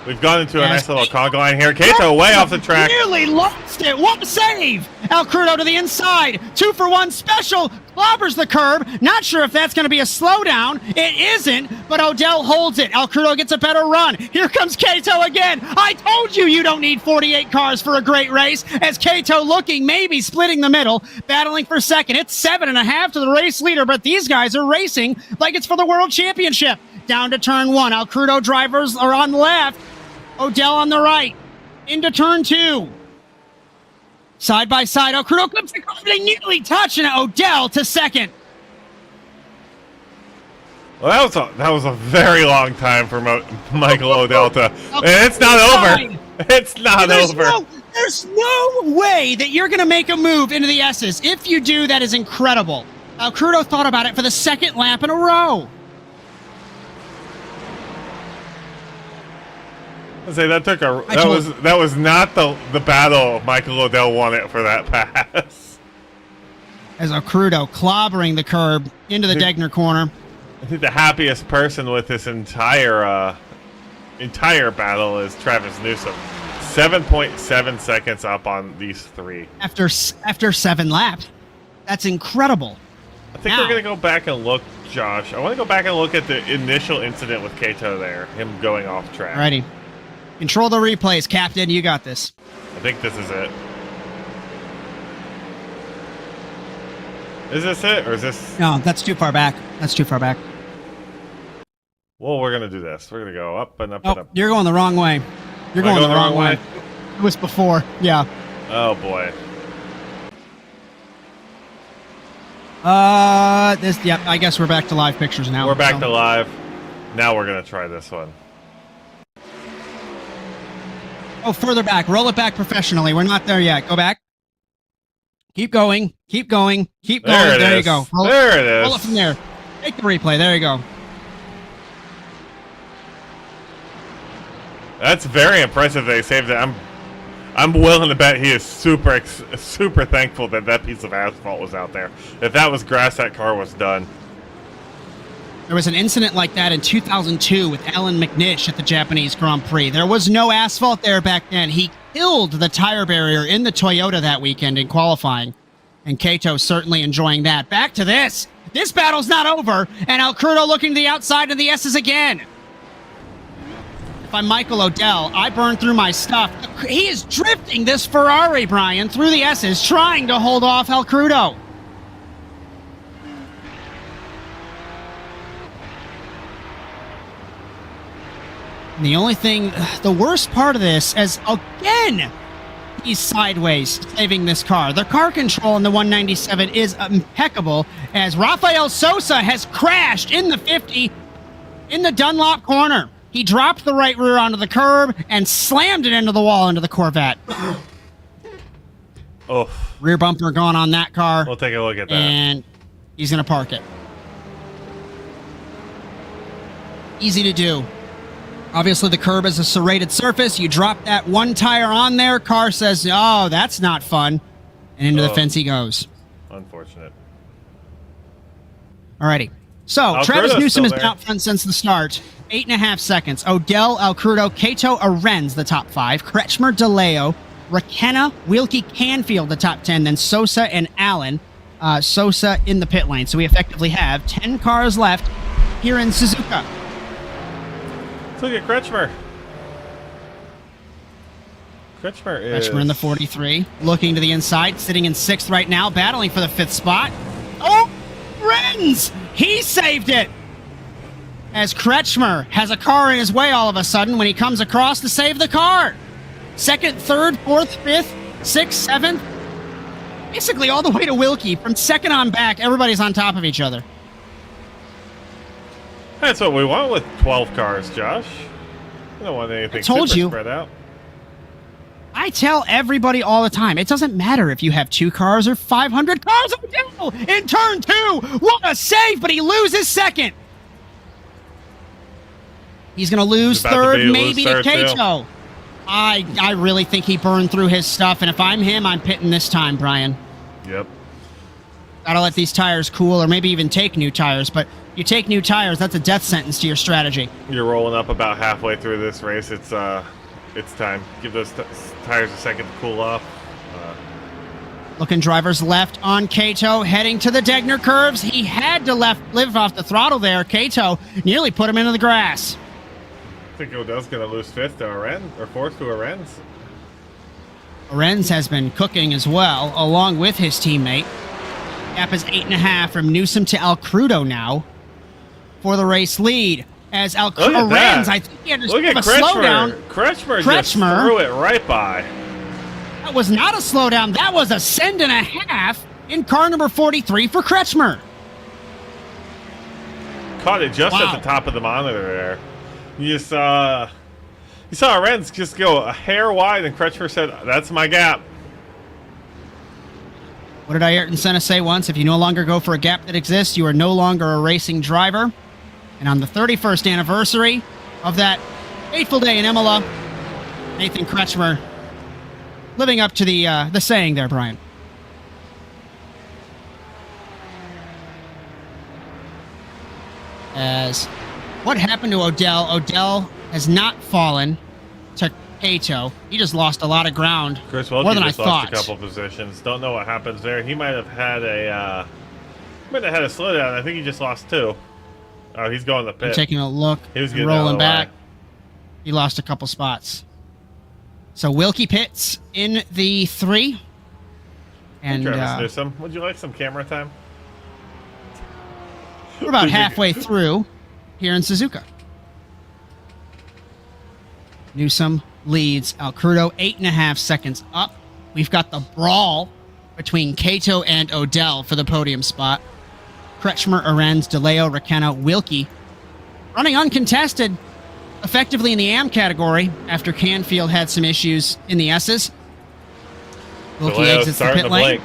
Speaker 2: We've gone into a nice little conga line here. Kato way off the track.
Speaker 1: Nearly lost it. What a save! Alcrudo to the inside. 2-for-1 special. Clobbers the curb. Not sure if that's going to be a slowdown. It isn't, but Odell holds it. Alcrudo gets a better run. Here comes Kato again. I told you you don't need 48 cars for a great race. As Kato looking, maybe splitting the middle, battling for second. It's 7.5 to the race leader, but these guys are racing like it's for the World Championship. Down to turn 1. Alcrudo drivers are on the left. Odell on the right. Into turn 2. Side by side, Alcrudo clips the car. They nearly touch, and Odell to second.
Speaker 2: Well, that was a very long time for Michael Odell to... And it's not over. It's not over.
Speaker 1: There's no way that you're going to make a move into the S's. If you do, that is incredible. Alcrudo thought about it for the second lap in a row.
Speaker 2: I say that took that was not the battle Michael Odell won it for that pass.
Speaker 1: As Alcrudo clobbering the curb into the Degner corner.
Speaker 2: I think the happiest person with this entire battle is Travis Newsom. 7.7 seconds up on these 3
Speaker 1: after 7 laps. That's incredible.
Speaker 2: I think we're gonna go back and look, Josh. I want to go back and look at the initial incident with Kato there, him going off track.
Speaker 1: Alrighty. Control the replays, Captain. You got this.
Speaker 2: I think this is it. Is this it, or is this...
Speaker 1: No, that's too far back. That's too far back.
Speaker 2: Well, we're going to do this. We're going to go up and up and up.
Speaker 1: You're going the wrong way. You're going the wrong way. It was before. Yeah.
Speaker 2: Oh, boy.
Speaker 1: Yep, I guess we're back to live pictures now.
Speaker 2: We're back to live. Now we're going to try this one.
Speaker 1: Oh, further back. Roll it back professionally. We're not there yet. Go back. Keep going. Keep going. Keep going. There you go.
Speaker 2: There it is.
Speaker 1: Roll it from there. Take the replay. There you go.
Speaker 2: That's very impressive they saved it. I'm willing to bet he is super thankful that that piece of asphalt was out there. If that was grass, that car was done.
Speaker 1: There was an incident like that in 2002 with Alan McNish at the Japanese Grand Prix. There was no asphalt there back then. He killed the tire barrier in the Toyota that weekend in qualifying. And Kato's certainly enjoying that. Back to this. This battle's not over. And Alcrudo looking to the outside of the S's again. If I'm Michael Odell, I burned through my stuff. He is drifting this Ferrari, Bryan, through the S's, trying to hold off Alcrudo. And the only thing, the worst part of this, as again, he's sideways saving this car. The car control in the 197 is impeccable, as Rafael Sosa has crashed in the 50 in the Dunlop corner. He dropped the right rear onto the curb and slammed it into the wall into the Corvette.
Speaker 2: Oh.
Speaker 1: Rear bumper gone on that car.
Speaker 2: We'll take a look at that.
Speaker 1: And he's going to park it. Easy to do. Obviously, the curb is a serrated surface. You drop that one tire on there. Car says, oh, that's not fun. And into the fence he goes.
Speaker 2: Unfortunate.
Speaker 1: Alrighty. So, Travis Newsom has been out front since the start. 8.5 seconds. Odell, Alcrudo, Kato, Arenz, the top 5. Kretschmer, DeLeo, Rakenna, Wilkie, Canfield, the top 10. Then Sosa and Allen. Sosa in the pit lane. So we effectively have 10 cars left here in Suzuka.
Speaker 2: Let's look at Kretschmer. Kretschmer
Speaker 1: in the 43, looking to the inside, sitting in 6th right now, battling for the 5th spot. Oh, Renz! He saved it! As Kretschmer has a car in his way all of a sudden when he comes across to save the car. 2nd, 3rd, 4th, 5th, 6th, 7th. Basically all the way to Wilkie. From 2nd on back, everybody's on top of each other.
Speaker 2: That's what we want with 12 cars, Josh. We don't want anything super spread out.
Speaker 1: I tell everybody all the time, it doesn't matter if you have 2 cars or 500 cars. Oh, in turn 2, what a save, but he loses 2nd. He's going to lose 3rd, maybe to Kato. I really think he burned through his stuff, and if I'm him, I'm pitting this time, Brian.
Speaker 2: Yep.
Speaker 1: Gotta let these tires cool, or maybe even take new tires, but you take new tires, that's a death sentence to your strategy.
Speaker 2: You're rolling up about halfway through this race. It's time. Give those tires a second to cool off.
Speaker 1: Looking drivers left on Kato, heading to the Degner curves. He had to live off the throttle there. Kato nearly put him into the grass.
Speaker 2: I think Odell's going to lose 5th to Arens, or 4th to Arens.
Speaker 1: Arens has been cooking as well, along with his teammate. Gap is 8.5 from Newsom to Alcrudo now for the race lead. As Arens, I think he had to
Speaker 2: Look at
Speaker 1: a slowdown.
Speaker 2: Kretschmer just threw it right by.
Speaker 1: That was not a slowdown. That was a send and a half in car number 43 for Kretschmer.
Speaker 2: Caught it just at the top of the monitor there. You saw Arens just go a hair wide, and Kretschmer said, "That's my gap."
Speaker 1: What did Ayrton Senna say once? If you no longer go for a gap that exists, you are no longer a racing driver. And on the 31st anniversary of that fateful day in Imola, Nathan Kretschmer living up to the saying there, Brian. As what happened to Odell? Odell has not fallen to Kato. He just lost a lot of ground.
Speaker 2: Chris
Speaker 1: more
Speaker 2: Wilkie
Speaker 1: than
Speaker 2: just
Speaker 1: I
Speaker 2: lost
Speaker 1: thought.
Speaker 2: a couple positions. Don't know what happens there. He might have had a slowdown. I think he just lost 2. Oh, he's going to the pit.
Speaker 1: I'm taking a look.
Speaker 2: He was getting
Speaker 1: rolling back. He lost a couple spots. So Wilkie pits in the 3. And
Speaker 2: Travis Newsom, would you like some camera time?
Speaker 1: We're about halfway through here in Suzuka. Newsom leads Alcrudo 8.5 seconds up. We've got the brawl between Kato and Odell for the podium spot. Kretschmer, Arens, DeLeo, Requena, Wilkie running uncontested effectively in the AM category after Canfield had some issues in the S's. Wilkie exits the pit lane.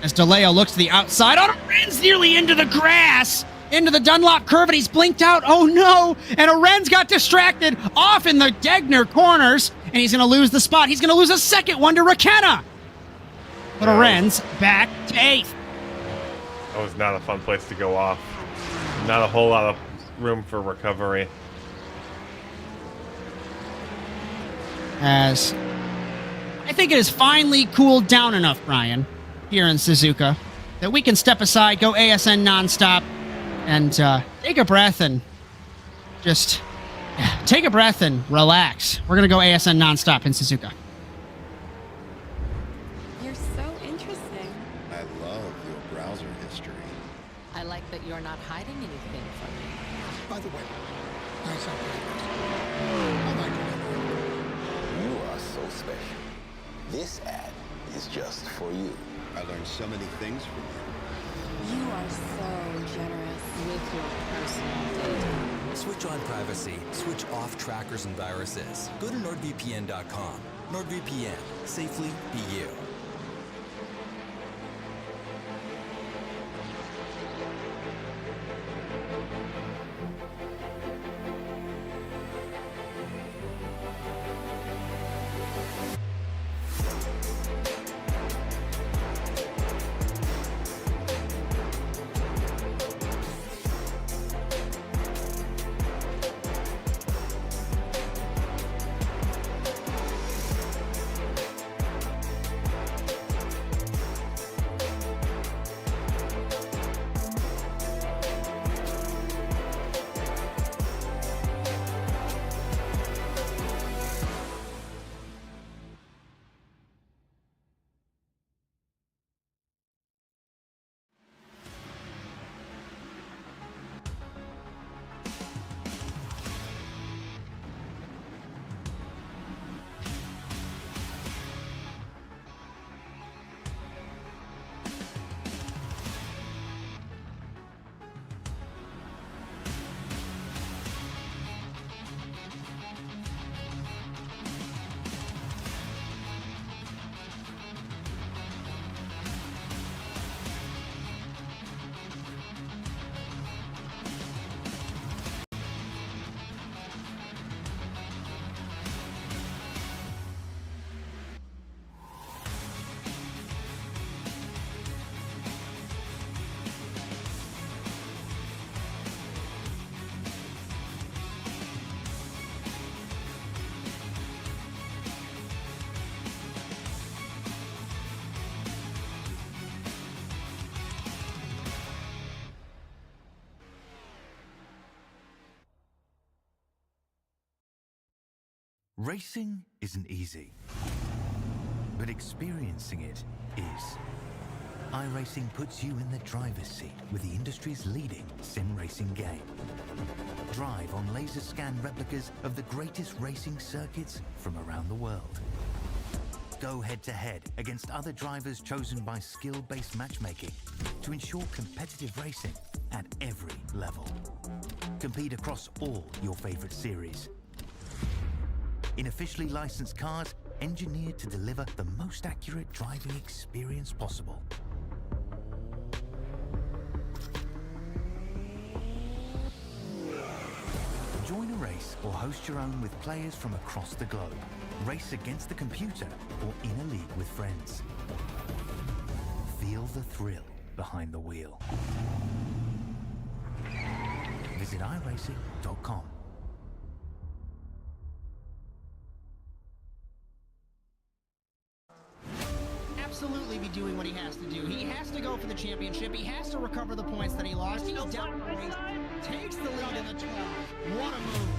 Speaker 1: As DeLeo looks to the outside, Arens nearly into the grass, into the Dunlop curve, and he's blinked out. Oh no! And Arens got distracted off in the Degner corners, and he's going to lose the spot. He's going to lose a second one to Requena. But Arens back to 8th.
Speaker 2: That was not a fun place to go off. Not a whole lot of room for recovery.
Speaker 1: As I think it has finally cooled down enough, Brian, here in Suzuka, that we can step aside, go ASN nonstop, and take a breath and just take a breath and relax. We're going to go ASN nonstop in Suzuka.
Speaker 3: You're so interesting.
Speaker 4: I love your browser history.
Speaker 3: I like that you're not hiding anything from me.
Speaker 4: By the way, nice update. I like it. You are so special. This ad is just for you. I learned so many things from you.
Speaker 3: You are so generous with your personal data.
Speaker 5: Switch on privacy. Switch off trackers and viruses. Go to NordVPN.com. NordVPN. Safely be you.
Speaker 6: Racing isn't easy, but experiencing it is. iRacing puts you in the driver's seat with the industry's leading sim racing game. Drive on laser scan replicas of the greatest racing circuits from around the world. Go head-to-head against other drivers chosen by skill-based matchmaking to ensure competitive racing at every level. Compete across all your favorite series. In officially licensed cars, engineered to deliver the most accurate driving experience possible. Join a race or host your own with players from across the globe. Race against the computer or in a league with friends. Feel the thrill behind the wheel. Visit iRacing.com.
Speaker 1: Absolutely be doing what he has to do. He has to go for the championship. He has to recover the points that he lost. He's down the race, takes the lead in the 12. What a move.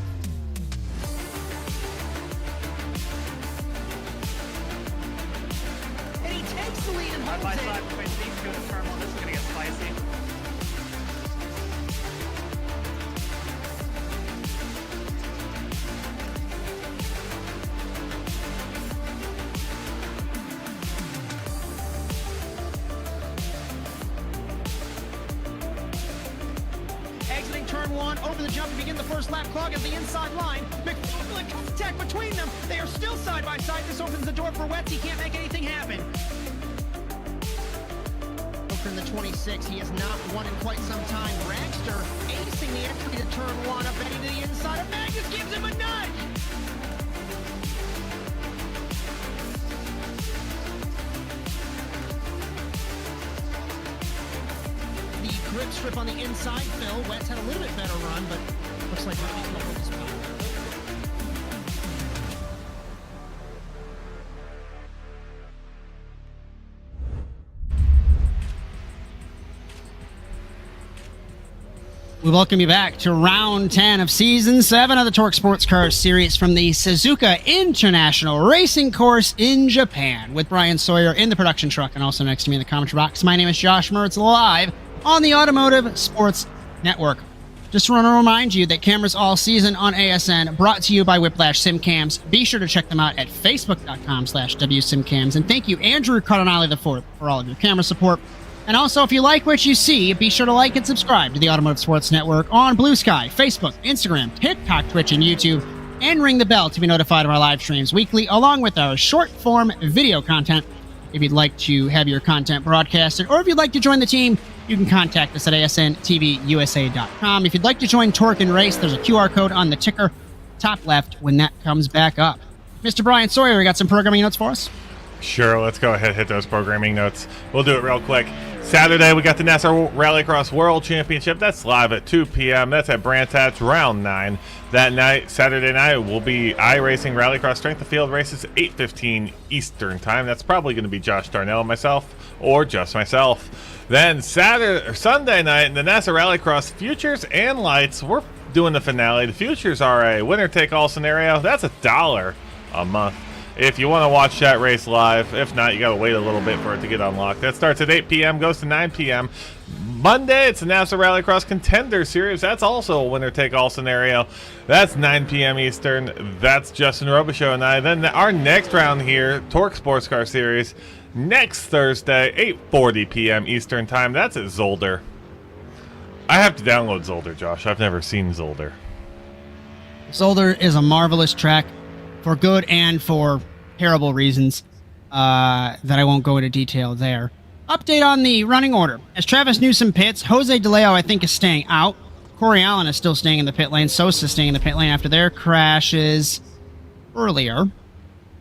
Speaker 1: And he takes the lead and holds
Speaker 7: Side by
Speaker 1: it.
Speaker 7: side between these two in turn one. This is going to get spicy.
Speaker 1: Exiting turn one, over the jump to begin the first lap clog at the inside line. McFarland contact between them. They are still side by side. This opens the door for Wetz. He can't make anything happen. In the 26, he has not won in quite some time. Ragster acing the entry to turn one, up and into the inside of Magnus, gives him a nudge. The grip strip on the inside, Phil. Wetz had a little bit better run, but looks like Robbie's going to hold his spot. We welcome you back to round 10 of season 7 of the TORQ Sports Cars series from the Suzuka International Racing Course in Japan, with Bryan Sawyer in the production truck and also next to me in the commentary box. My name is Josh Mertz, live on the Automotive Sports Network. Just want to remind you that cameras all season on ASN, brought to you by Whiplash SimCams. Be sure to check them out at facebook.com/WSimCams. And thank you, Andrew Cardinale IV, for all of your camera support. And also, if you like what you see, be sure to like and subscribe to the Automotive Sports Network on Blue Sky, Facebook, Instagram, TikTok, Twitch, and YouTube, and ring the bell to be notified of our live streams weekly, along with our short-form video content. If you'd like to have your content broadcasted, or if you'd like to join the team, you can contact us at asnTVUSA.com. If you'd like to join TORQ and Race, there's a QR code on the ticker, top left, when that comes back up. Mr. Bryan Sawyer, you got some programming notes for us?
Speaker 2: Sure, let's go ahead and hit those programming notes. We'll do it real quick. Saturday, we got the NASCAR Rallycross World Championship. That's live at 2 p.m. That's at Brands Hatch, round 9. That night, Saturday night, will be iRacing Rallycross Strength of Field races, 8:15 Eastern Time. That's probably going to be Josh Darnell and myself, or just myself. Then Sunday night, the NASA Rallycross Futures and Lights, we're doing the finale. The Futures are a winner-take-all scenario. That's $1 a month if you want to watch that race live. If not, you got to wait a little bit for it to get unlocked. That starts at 8 p.m., goes to 9 p.m. Monday, it's the NASA Rallycross Contender Series. That's also a winner-take-all scenario. That's 9 p.m. Eastern. That's Justin Robichaux and I. Then our next round here, TORQ Sports Car Series, next Thursday, 8:40 p.m. Eastern Time. That's at Zolder. I have to download Zolder, Josh. I've never seen Zolder.
Speaker 1: Zolder is a marvelous track for good and for terrible reasons that I won't go into detail there. Update on the running order. As Travis Newsom pits, Jose DeLeo, I think, is staying out. Corey Allen is still staying in the pit lane. Sosa is staying in the pit lane after their crashes earlier.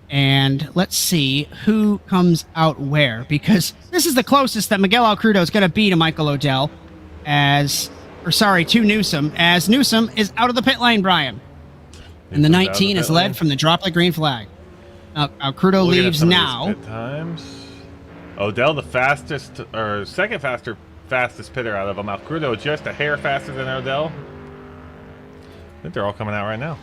Speaker 1: And let's see who comes out where, because this is the closest that Miguel Alcrudo is going to be to Michael Odell to Newsom, as Newsom is out of the pit lane, Brian. And the 19 is led from the drop the green flag. Alcrudo leaves now.
Speaker 2: Pit times. Odell, the fastest, or second fastest pitter out of them. Alcrudo just a hair faster than Odell. I think they're all coming out right now.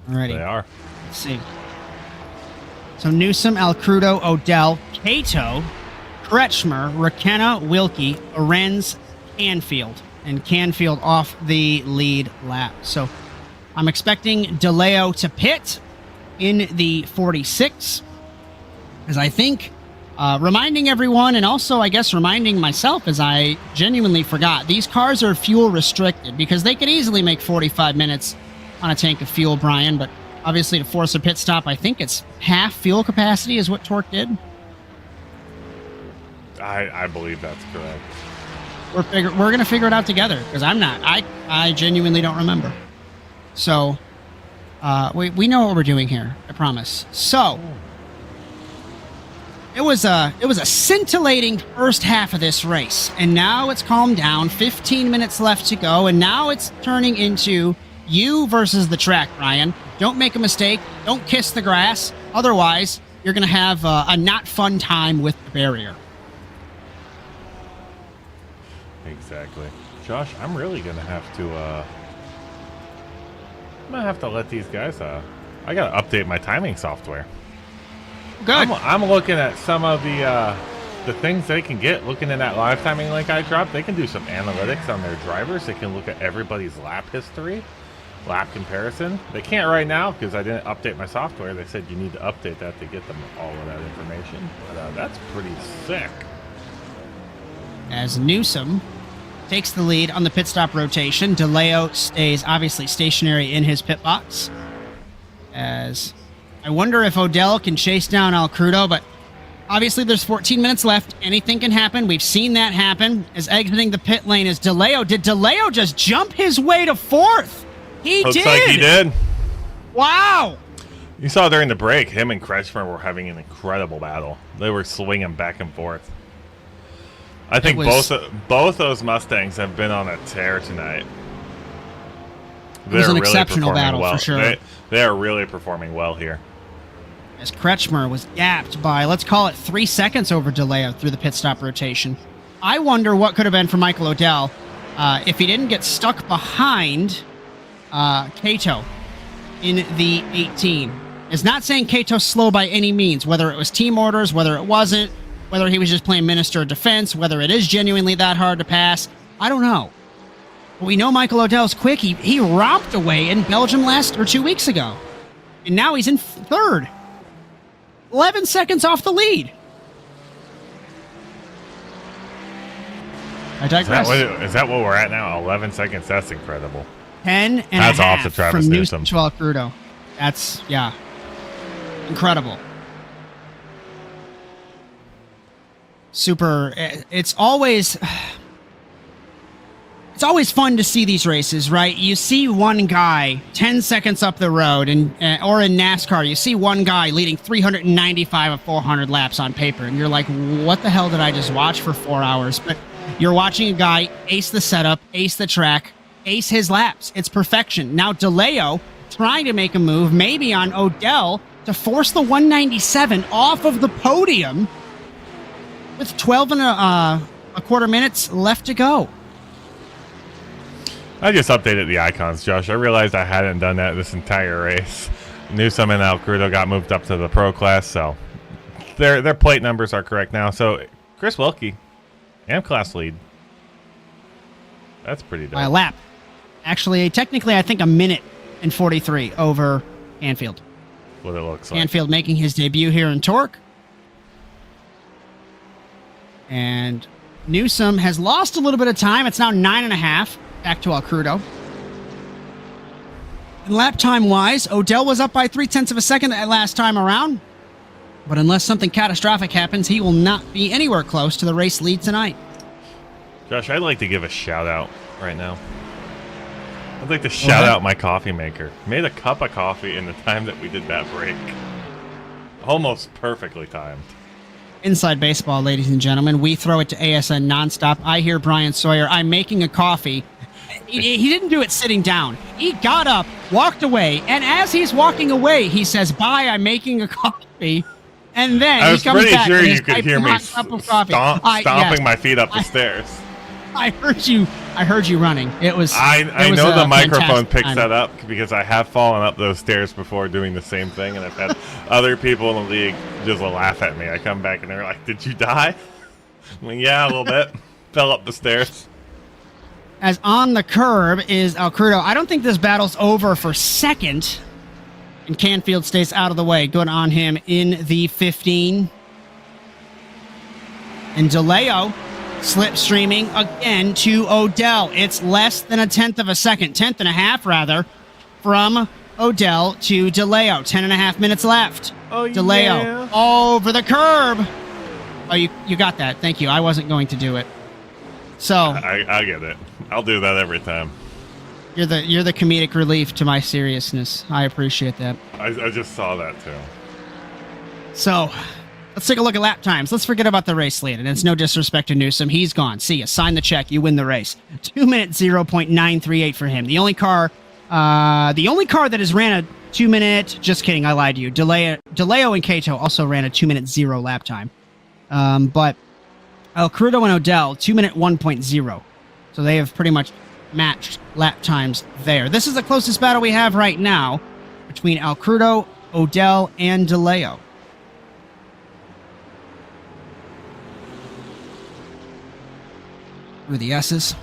Speaker 1: Alrighty.
Speaker 2: They are.
Speaker 1: Let's see. So Newsom, Alcrudo, Odell, Cato, Kretschmer, Rakenna, Wilkie, Lorenz, Canfield. And Canfield off the lead lap. So I'm expecting DeLeo to pit in the 46. As I think, reminding everyone, and also I guess reminding myself, as I genuinely forgot, these cars are fuel restricted because they could easily make 45 minutes on a tank of fuel, Bryan, but obviously to force a pit stop, I think it's half fuel capacity is what TORQ did.
Speaker 2: I believe that's correct.
Speaker 1: We're going to figure it out together because I'm not. I genuinely don't remember. So we know what we're doing here, I promise. So it was a scintillating first half of this race, and now it's calmed down. 15 minutes left to go, and now it's turning into you versus the track, Bryan. Don't make a mistake. Don't kiss the grass. Otherwise, you're going to have a not fun time with the barrier.
Speaker 2: Exactly. Josh, I'm really going to have to... I'm going to have to let these guys... I got to update my timing software.
Speaker 1: Good.
Speaker 2: I'm looking at some of the things they can get. Looking at that live timing link I dropped, they can do some analytics on their drivers. They can look at everybody's lap history, lap comparison. They can't right now because I didn't update my software. They said you need to update that to get them all of that information. But that's pretty sick.
Speaker 1: As Newsom takes the lead on the pit stop rotation, DeLeo stays obviously stationary in his pit box. As I wonder if Odell can chase down Alcrudo, but obviously there's 14 minutes left. Anything can happen. We've seen that happen. As exiting the pit lane is DeLeo. Did DeLeo just jump his way to fourth? He
Speaker 2: Looks
Speaker 1: did.
Speaker 2: like he did.
Speaker 1: Wow.
Speaker 2: You saw during the break, him and Kretschmer were having an incredible battle. They were swinging back and forth. I think both those Mustangs have been on a tear tonight.
Speaker 1: It was an exceptional battle
Speaker 2: well.
Speaker 1: for sure.
Speaker 2: They are really performing well here.
Speaker 1: As Kretschmer was gapped by, let's call it 3 seconds over DeLeo through the pit stop rotation. I wonder what could have been for Michael Odell if he didn't get stuck behind Cato in the 18. It's not saying Cato's slow by any means, whether it was team orders, whether it wasn't, whether he was just playing Minister of Defense, whether it is genuinely that hard to pass. I don't know. But we know Michael Odell's quick. He romped away in Belgium 2 weeks ago. And now he's in third. 11 seconds off the lead. I digress.
Speaker 2: Is that what we're at now? 11 seconds? That's incredible.
Speaker 1: 10 and
Speaker 2: That's
Speaker 1: a half
Speaker 2: off to Travis
Speaker 1: from
Speaker 2: Newsom.
Speaker 1: Newsom to Alcrudo. That's, yeah, incredible. Super. It's always fun to see these races, right? You see one guy 10 seconds up the road, and or in NASCAR, you see one guy leading 395 of 400 laps on paper, and you're like, what the hell did I just watch for 4 hours? But you're watching a guy ace the setup, ace the track, ace his laps. It's perfection. Now DeLeo trying to make a move, maybe on Odell, to force the 197 off of the podium with 12 and a quarter minutes left to go.
Speaker 2: I just updated the icons, Josh. I realized I hadn't done that this entire race. Newsom and Alcrudo got moved up to the pro class, so their plate numbers are correct now. So Chris Wilkie, AM class lead. That's pretty dope.
Speaker 1: By a lap. Actually, technically, I think a minute and 43 over Canfield.
Speaker 2: What it looks like.
Speaker 1: Canfield making his debut here in TORQ. And Newsom has lost a little bit of time. It's now 9.5. Back to Alcrudo. And lap time-wise, Odell was up by 0.3 of a second that last time around. But unless something catastrophic happens, he will not be anywhere close to the race lead tonight.
Speaker 2: Josh, I'd like to give a shout-out right now. I'd like to shout out my coffee maker. Made a cup of coffee in the time that we did that break. Almost perfectly timed.
Speaker 1: Inside baseball, ladies and gentlemen. We throw it to ASN nonstop. I hear Bryan Sawyer. I'm making a coffee. He didn't do it sitting down. He got up, walked away, and as he's walking away, he says, "Bye, I'm making a coffee." And then
Speaker 2: I was
Speaker 1: he comes
Speaker 2: pretty
Speaker 1: back
Speaker 2: sure
Speaker 1: with
Speaker 2: you
Speaker 1: his
Speaker 2: could hear me
Speaker 1: cup of coffee.
Speaker 2: stomping
Speaker 1: Yes.
Speaker 2: my feet up the stairs.
Speaker 1: I heard you running. It was.
Speaker 2: I
Speaker 1: it was
Speaker 2: know
Speaker 1: a
Speaker 2: the microphone
Speaker 1: fantastic
Speaker 2: picks
Speaker 1: time.
Speaker 2: that up because I have fallen up those stairs before doing the same thing, and I've had other people in the league just laugh at me. I come back and they're like, "Did you die?" I'm like, yeah, a little bit. Fell up the stairs.
Speaker 1: As on the curb is El Crudo. I don't think this battle's over for second. And Canfield stays out of the way. Good on him in the 15. And DeLeo slipstreaming again to Odell. It's less than a tenth of a second. Tenth and a half, rather, from Odell to DeLeo. 10.5 minutes left.
Speaker 2: Oh,
Speaker 1: DeLeo over the curb. Oh, you got that. Thank you. I wasn't going to do it. So
Speaker 2: I get it. I'll do that every time.
Speaker 1: you're the comedic relief to my seriousness. I appreciate that.
Speaker 2: I just saw that too.
Speaker 1: So let's take a look at lap times. Let's forget about the race lead. And it's no disrespect to Newsom. He's gone. See ya. Sign the check. You win the race. 2 minute 0.938 for him. The only car that has ran a 2 minute. Just kidding. I lied to you. DeLeo and Cato also ran a 2 minute 0 lap time. But El Crudo and Odell 2 minute 1.0. So they have pretty much matched lap times there. This is the closest battle we have right now between El Crudo, Odell, and DeLeo. Through the S's.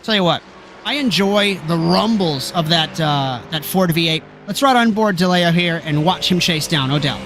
Speaker 1: Tell you what, I enjoy the rumbles of that Ford V8. Let's ride on board DeLeo here and watch him chase down Odell.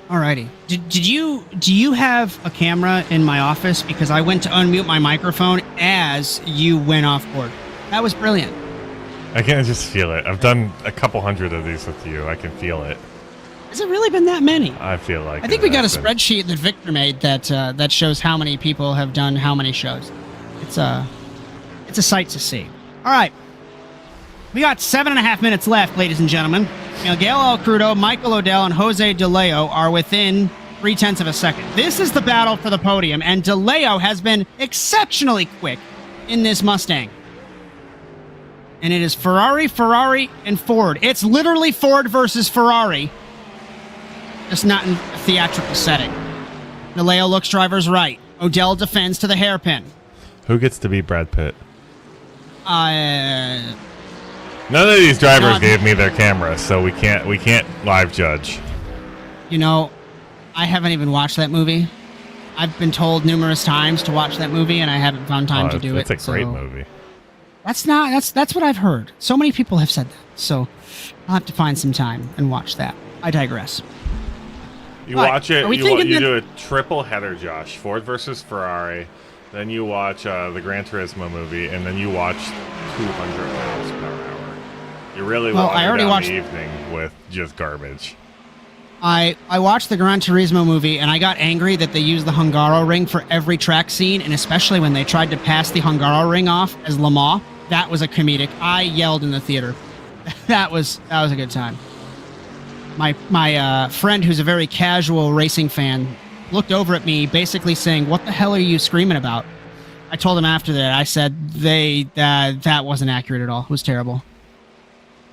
Speaker 1: Alrighty. Do you have a camera in my office? Because I went to unmute my microphone as you went off board. That was brilliant.
Speaker 2: I can just feel it. I've done a couple hundred of these with you. I can feel it.
Speaker 1: Has it really been that many?
Speaker 2: I feel like
Speaker 1: I think we got a spreadsheet that Victor made that shows how many people have done how many shows. It's a sight to see. All right. We got 7.5 minutes left, ladies and gentlemen. Miguel El Crudo, Michael Odell, and Jose DeLeo are within 0.3 of a second. This is the battle for the podium, and DeLeo has been exceptionally quick in this Mustang. And it is Ferrari, and Ford. It's literally Ford versus Ferrari, just not in a theatrical setting. DeLeo looks driver's right. Odell defends to the hairpin.
Speaker 2: Who gets to be Brad Pitt? None of these drivers gave me their cameras, so we can't live judge.
Speaker 1: You know, I haven't even watched that movie. I've been told numerous times to watch that movie, and I haven't found time to do it.
Speaker 2: It's a great movie.
Speaker 1: That's what I've heard. So many people have said that. So I'll have to find some time and watch that. I digress.
Speaker 2: You watch it. You do a triple header, Josh. Ford versus Ferrari. Then you watch the Gran Turismo movie, and then you watch 200 miles per hour. You really watched the evening with just garbage.
Speaker 1: I watched the Gran Turismo movie, and I got angry that they used the Hungaro ring for every track scene, and especially when they tried to pass the Hungaro ring off as Le Mans. That was a comedic. I yelled in the theater. That was a good time. My friend, who's a very casual racing fan, looked over at me, basically saying, "What the hell are you screaming about?" I told him after that, I said that wasn't accurate at all. It was terrible.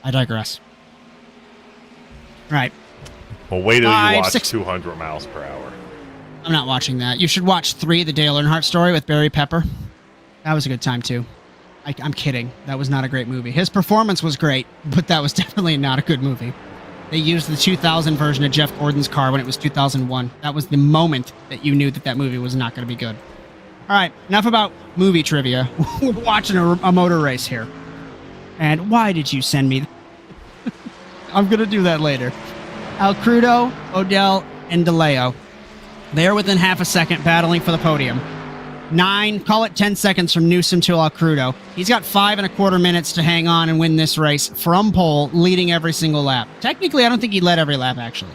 Speaker 1: I digress. Right.
Speaker 2: Well, wait till you watch
Speaker 1: 6
Speaker 2: 200 miles per hour.
Speaker 1: I'm not watching that. You should watch 3, the Dale Earnhardt story with Barry Pepper. That was a good time, too. I'm kidding. That was not a great movie. His performance was great, but that was definitely not a good movie. They used the 2000 version of Jeff Gordon's car when it was 2001. That was the moment that you knew that movie was not going to be good. All right, enough about movie trivia. We're watching a motor race here. And why did you send me? I'm going to do that later. Alcrudo, Odell, and DeLeo. They're within half a second battling for the podium. 9, call it 10 seconds from Newsom to Alcrudo. He's got 5.25 minutes to hang on and win this race from pole, leading every single lap. Technically, I don't think he led every lap, actually.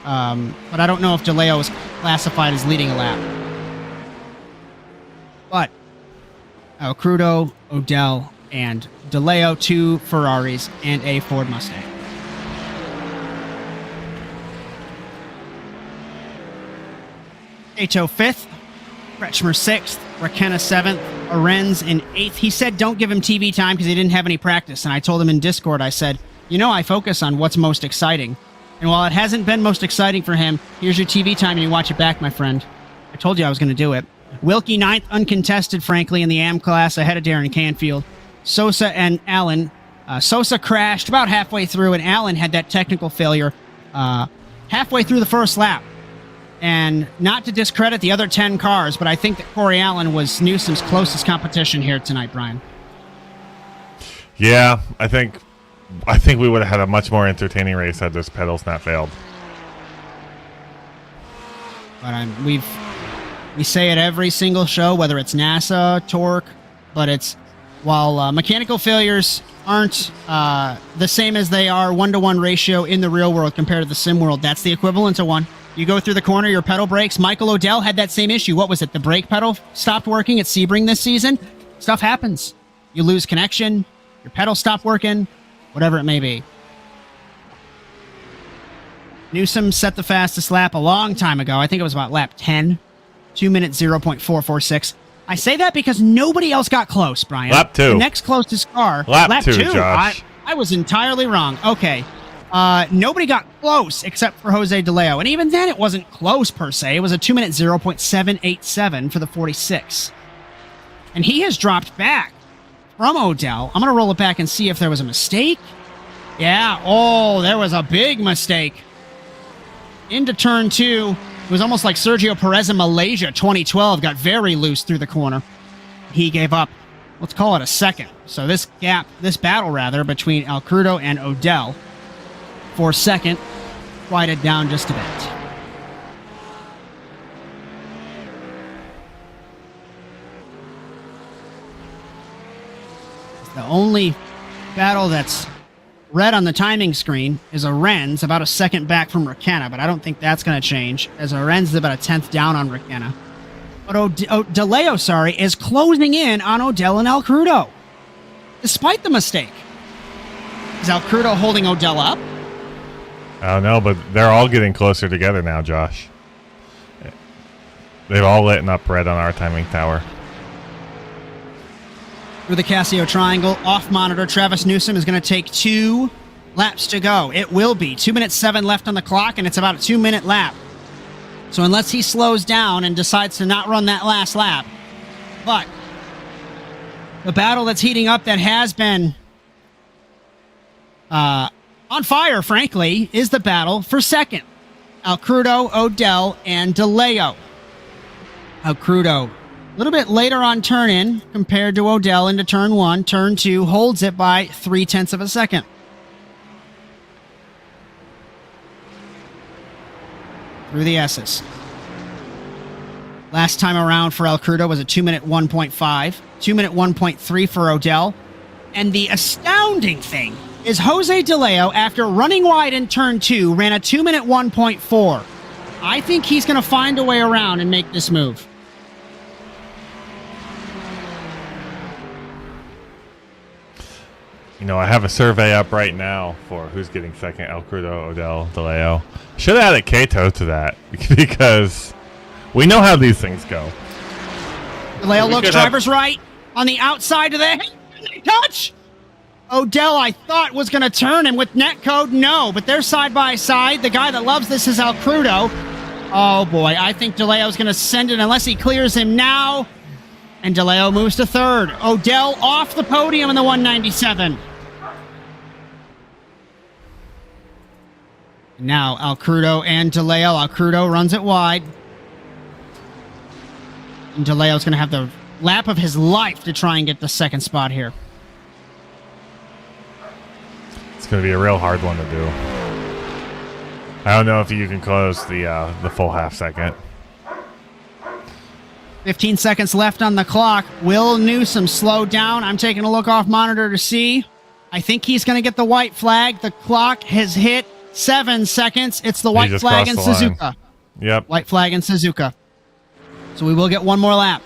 Speaker 1: But I don't know if DeLeo is classified as leading a lap. But Alcrudo, Odell, and DeLeo, 2 Ferraris, and a Ford Mustang. Kato 5th, Kretschmer 6th, Rakenna 7th, Arens in 8th. He said don't give him TV time because he didn't have any practice. And I told him in Discord, I said, I focus on what's most exciting. And while it hasn't been most exciting for him, here's your TV time and you watch it back, my friend. I told you I was going to do it. Wilkie 9th, uncontested, frankly, in the AM class, ahead of Darren Canfield. Sosa and Allen. Sosa crashed about halfway through, and Allen had that technical failure halfway through the first lap. And not to discredit the other 10 cars, but I think that Corey Allen was Newsom's closest competition here tonight, Brian.
Speaker 2: Yeah, I think we would have had a much more entertaining race had those pedals not failed.
Speaker 1: But we say it every single show, whether it's NASA, TORQ, but it's while mechanical failures aren't the same as they are 1-to-1 ratio in the real world compared to the sim world, that's the equivalent to 1. You go through the corner, your pedal breaks. Michael Odell had that same issue. What was it? The brake pedal stopped working at Sebring this season? Stuff happens. You lose connection, your pedal stopped working, whatever it may be. Newsom set the fastest lap a long time ago. I think it was about lap 10. 2 minutes 0.446. I say that because nobody else got close, Brian.
Speaker 2: Lap 2.
Speaker 1: The next closest car.
Speaker 2: Lap 2, Josh.
Speaker 1: I was entirely wrong. Okay. Nobody got close except for Jose DeLeo. And even then, it wasn't close per se. It was a 2 minute 0.787 for the 46. And he has dropped back from Odell. I'm going to roll it back and see if there was a mistake. Yeah. Oh, there was a big mistake. Into turn 2. It was almost like Sergio Perez in Malaysia 2012 got very loose through the corner. He gave up, let's call it a second. So this battle between Alcrudo and Odell for second quieted down just a bit. The only battle that's red on the timing screen is Arens, about a second back from Rakenna, but I don't think that's going to change, as Arens is about a 10th down on Rakenna. But DeLeo, is closing in on Odell and Alcrudo, despite the mistake. Is Alcrudo holding Odell up?
Speaker 2: I don't know, but they're all getting closer together now, Josh. They've all lit up red on our timing tower.
Speaker 1: Through the Casio Triangle, off monitor, Travis Newsom is going to take 2 laps to go. It will be 2 minutes 7 left on the clock, and it's about a 2 minute lap. So unless he slows down and decides to not run that last lap, but the battle that's heating up that has been on fire, frankly, is the battle for second. Alcrudo, Odell, and DeLeo. Alcrudo, a little bit later on turn in compared to Odell into turn 1. Turn 2 holds it by 0.3 of a second. Through the S's. Last time around for Alcrudo was a 2 minute 1.5. 2 minute 1.3 for Odell. And the astounding thing is Jose DeLeo, after running wide in turn 2, ran a 2 minute 1.4. I think he's going to find a way around and make this move.
Speaker 2: I have a survey up right now for who's getting second, Alcrudo, Odell, DeLeo. Should have added Kato to that because we know how these things go.
Speaker 1: DeLeo
Speaker 2: We
Speaker 1: looks
Speaker 2: could have-
Speaker 1: driver's right on the outside of the touch. Odell, I thought, was going to turn him with netcode. No, but they're side by side. The guy that loves this is Al Crudo. Oh, boy. I think DeLeo's going to send it unless he clears him now. And DeLeo moves to third. Odell off the podium in the 197. Now Al Crudo and DeLeo. Al Crudo runs it wide. And DeLeo's going to have the lap of his life to try and get the second spot here.
Speaker 2: It's going to be a real hard one to do. I don't know if you can close the full half second.
Speaker 1: 15 seconds left on the clock. Will Newsom slow down? I'm taking a look off monitor to see. I think he's going to get the white flag. The clock has hit 7 seconds. It's the white
Speaker 2: just
Speaker 1: flag in
Speaker 2: crossed the line.
Speaker 1: Suzuka.
Speaker 2: Yep.
Speaker 1: White flag in Suzuka. So we will get one more lap.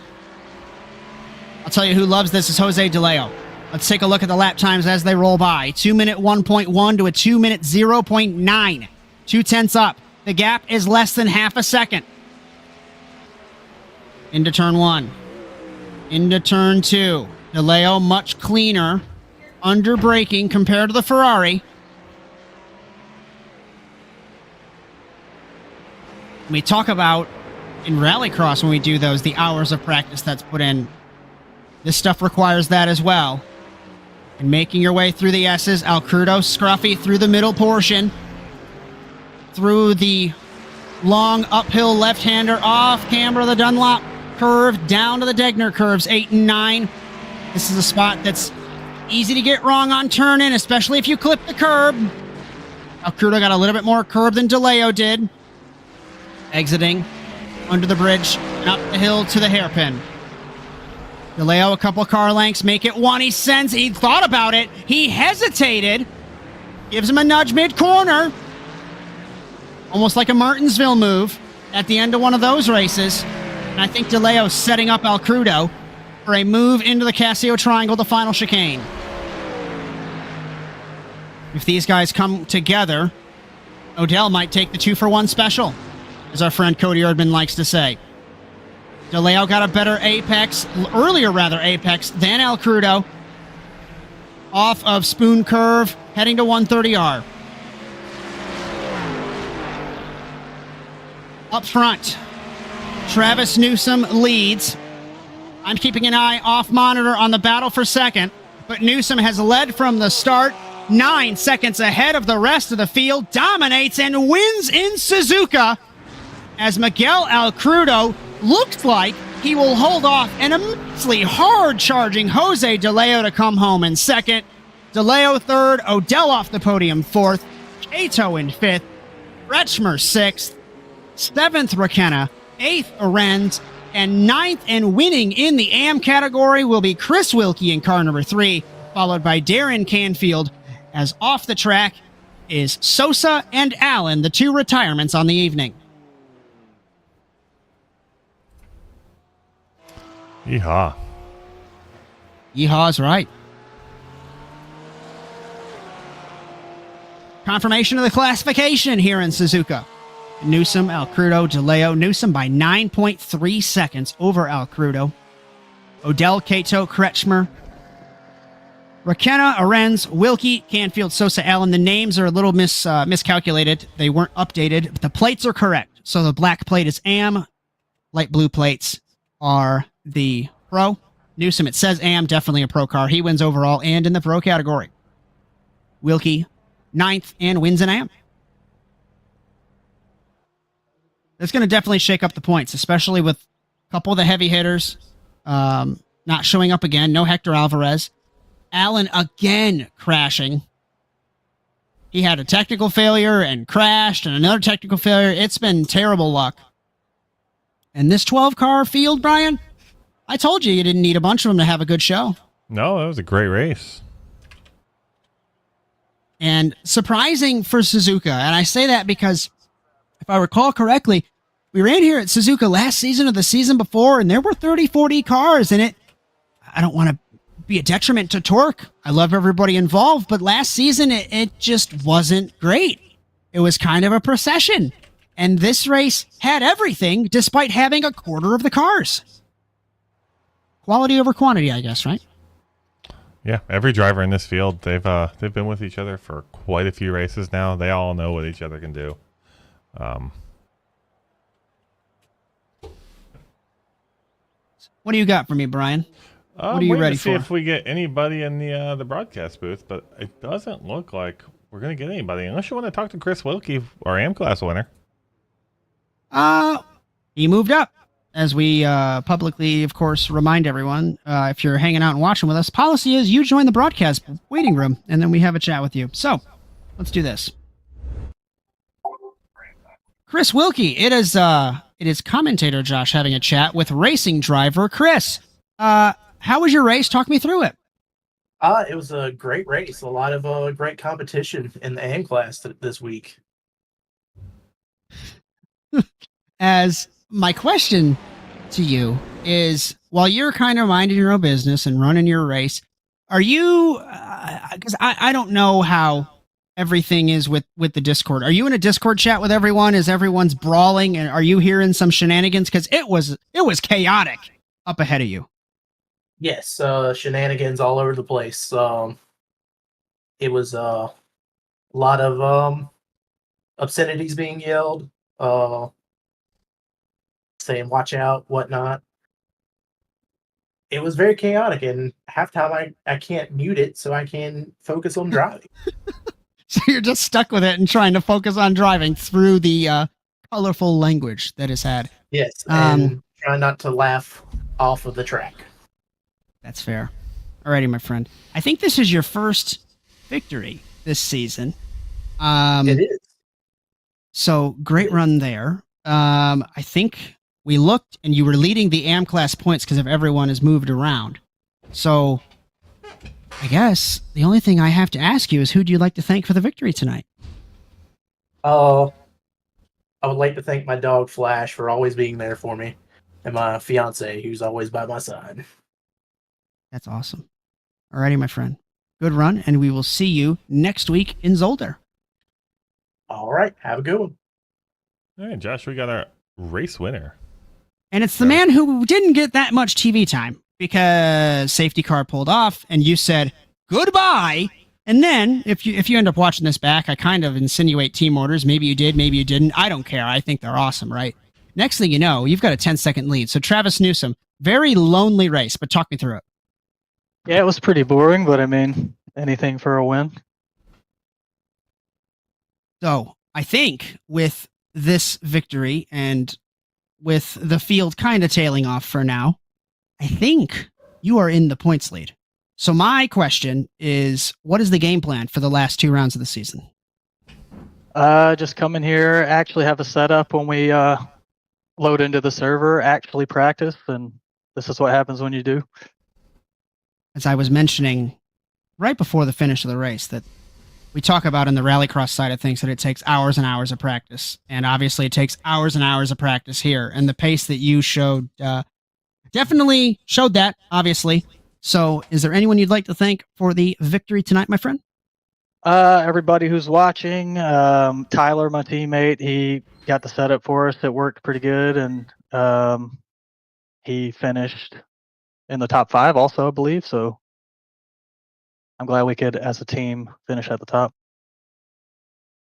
Speaker 1: I'll tell you who loves this is Jose DeLeo. Let's take a look at the lap times as they roll by. 2-minute 1.1 to a 2-minute 0.9. 2/10 up. The gap is less than half a second. Into turn 1. Into turn 2. DeLeo much cleaner. Under braking compared to the Ferrari. We talk about in rallycross when we do those, the hours of practice that's put in. This stuff requires that as well. And making your way through the S's, Al Crudo scruffy through the middle portion. Through the long uphill left-hander off camber of the Dunlop curve down to the Degner curves 8 and 9. This is a spot that's easy to get wrong on turn-in, especially if you clip the curb. Al Crudo got a little bit more curb than DeLeo did. Exiting under the bridge and up the hill to the hairpin. DeLeo a couple car lengths, make it one. He thought about it. He hesitated. Gives him a nudge mid-corner. Almost like a Martinsville move at the end of one of those races. And I think DeLeo's setting up Al Crudo for a move into the Casio Triangle, the final chicane. If these guys come together, Odell might take the 2-for-1 special, as our friend Cody Erdman likes to say. DeLeo got a better apex, earlier apex, than Al Crudo. Off of Spoon Curve, heading to 130R. Up front, Travis Newsom leads. I'm keeping an eye off monitor on the battle for second, but Newsom has led from the start, 9 seconds ahead of the rest of the field, dominates and wins in Suzuka, as Miguel Al Crudo looks like he will hold off an immensely hard-charging Jose DeLeo to come home in second. DeLeo third, Odell off the podium fourth, Cato in fifth, Kretschmer sixth, seventh Rakenna, eighth Arenz, and ninth and winning in the AM category will be Chris Wilkie in car number 3, followed by Darren Canfield, as off the track is Sosa and Allen, the 2 retirements on the evening.
Speaker 2: Yeehaw.
Speaker 1: Yeehaw's right. Confirmation of the classification here in Suzuka. Newsom, Al Crudo, DeLeo. Newsom by 9.3 seconds over Al Crudo. Odell, Cato, Kretschmer, Rakenna, Arenz, Wilkie, Canfield, Sosa, Allen. The names are a little miscalculated. They weren't updated, but the plates are correct. So the black plate is AM. Light blue plates are the pro. Newsom, it says AM, definitely a pro car. He wins overall and in the pro category. Wilkie, 9th, and wins an AM. That's going to definitely shake up the points, especially with a couple of the heavy hitters not showing up again. No Hector Alvarez. Allen again crashing. He had a technical failure and crashed, and another technical failure. It's been terrible luck. And this 12-car field, Bryan, I told you didn't need a bunch of them to have a good show.
Speaker 2: No, that was a great race.
Speaker 1: And surprising for Suzuka, and I say that because if I recall correctly, we ran here at Suzuka last season or the season before, and there were 30, 40 cars in it. I don't want to be a detriment to TORQ. I love everybody involved, but last season it just wasn't great. It was kind of a procession. And this race had everything despite having a quarter of the cars. quality over quantity, I guess, right?
Speaker 2: Yeah, every driver in this field, they've been with each other for quite a few races now. They all know what each other can do.
Speaker 1: What do you got for me, Brian? What are you
Speaker 2: waiting
Speaker 1: ready
Speaker 2: to see
Speaker 1: for?
Speaker 2: if we get anybody in the broadcast booth, but it doesn't look like we're gonna get anybody unless you want to talk to Chris Wilkie, our AM class winner.
Speaker 1: He moved up. As we publicly, of course, remind everyone, if you're hanging out and watching with us, policy is you join the broadcast waiting room, and then we have a chat with you. So, let's do this. Chris Wilkie, it is commentator Josh having a chat with racing driver Chris. How was your race? Talk me through it.
Speaker 8: It was a great race. A lot of great competition in the AM class this week.
Speaker 1: As my question to you is, while you're kind of minding your own business and running your race, are you, because I don't know how everything is with the Discord. Are you in a Discord chat with everyone? Is everyone's brawling? And are you hearing some shenanigans? Because it was chaotic up ahead of you.
Speaker 8: Yes, shenanigans all over the place. It was a lot of obscenities being yelled, saying "watch out," whatnot. It was very chaotic, and halftime I can't mute it, so I can focus on driving.
Speaker 1: So you're just stuck with it and trying to focus on driving through the colorful language that is had.
Speaker 8: Yes, and try not to laugh off of the track.
Speaker 1: That's fair. Alrighty, my friend. I think this is your first victory this season.
Speaker 8: It is.
Speaker 1: So great run there. I think we looked and you were leading the AM class points because of everyone has moved around. So I guess the only thing I have to ask you is, who do you like to thank for the victory tonight?
Speaker 8: I would like to thank my dog Flash for always being there for me, and my fiance who's always by my side.
Speaker 1: That's awesome. Alrighty, my friend. Good run, and we will see you next week in Zolder.
Speaker 8: All right, have a good one.
Speaker 2: All right, Josh, we got our race winner.
Speaker 1: And it's the man who didn't get that much TV time because safety car pulled off and you said goodbye. And then if you end up watching this back, I kind of insinuate team orders. Maybe you did, maybe you didn't. I don't care. I think they're awesome, right? Next thing you know, you've got a 10-second lead. So Travis Newsom, very lonely race, but talk me through it.
Speaker 9: Yeah, it was pretty boring, but I mean, anything for a win.
Speaker 1: So I think with this victory and with the field kind of tailing off for now, I think you are in the points lead. So my question is, what is the game plan for the last 2 rounds of the season?
Speaker 9: Just come in here, actually have a setup when we load into the server, actually practice, and this is what happens when you do.
Speaker 1: As I was mentioning right before the finish of the race, that we talk about in the rallycross side of things that it takes hours and hours of practice. And obviously it takes hours and hours of practice here. And the pace that you showed definitely showed that, obviously. So is there anyone you'd like to thank for the victory tonight, my friend?
Speaker 9: Everybody who's watching, Tyler, my teammate, he got the setup for us. It worked pretty good. And he finished in the top 5 also, I believe. So I'm glad we could, as a team, finish at the top.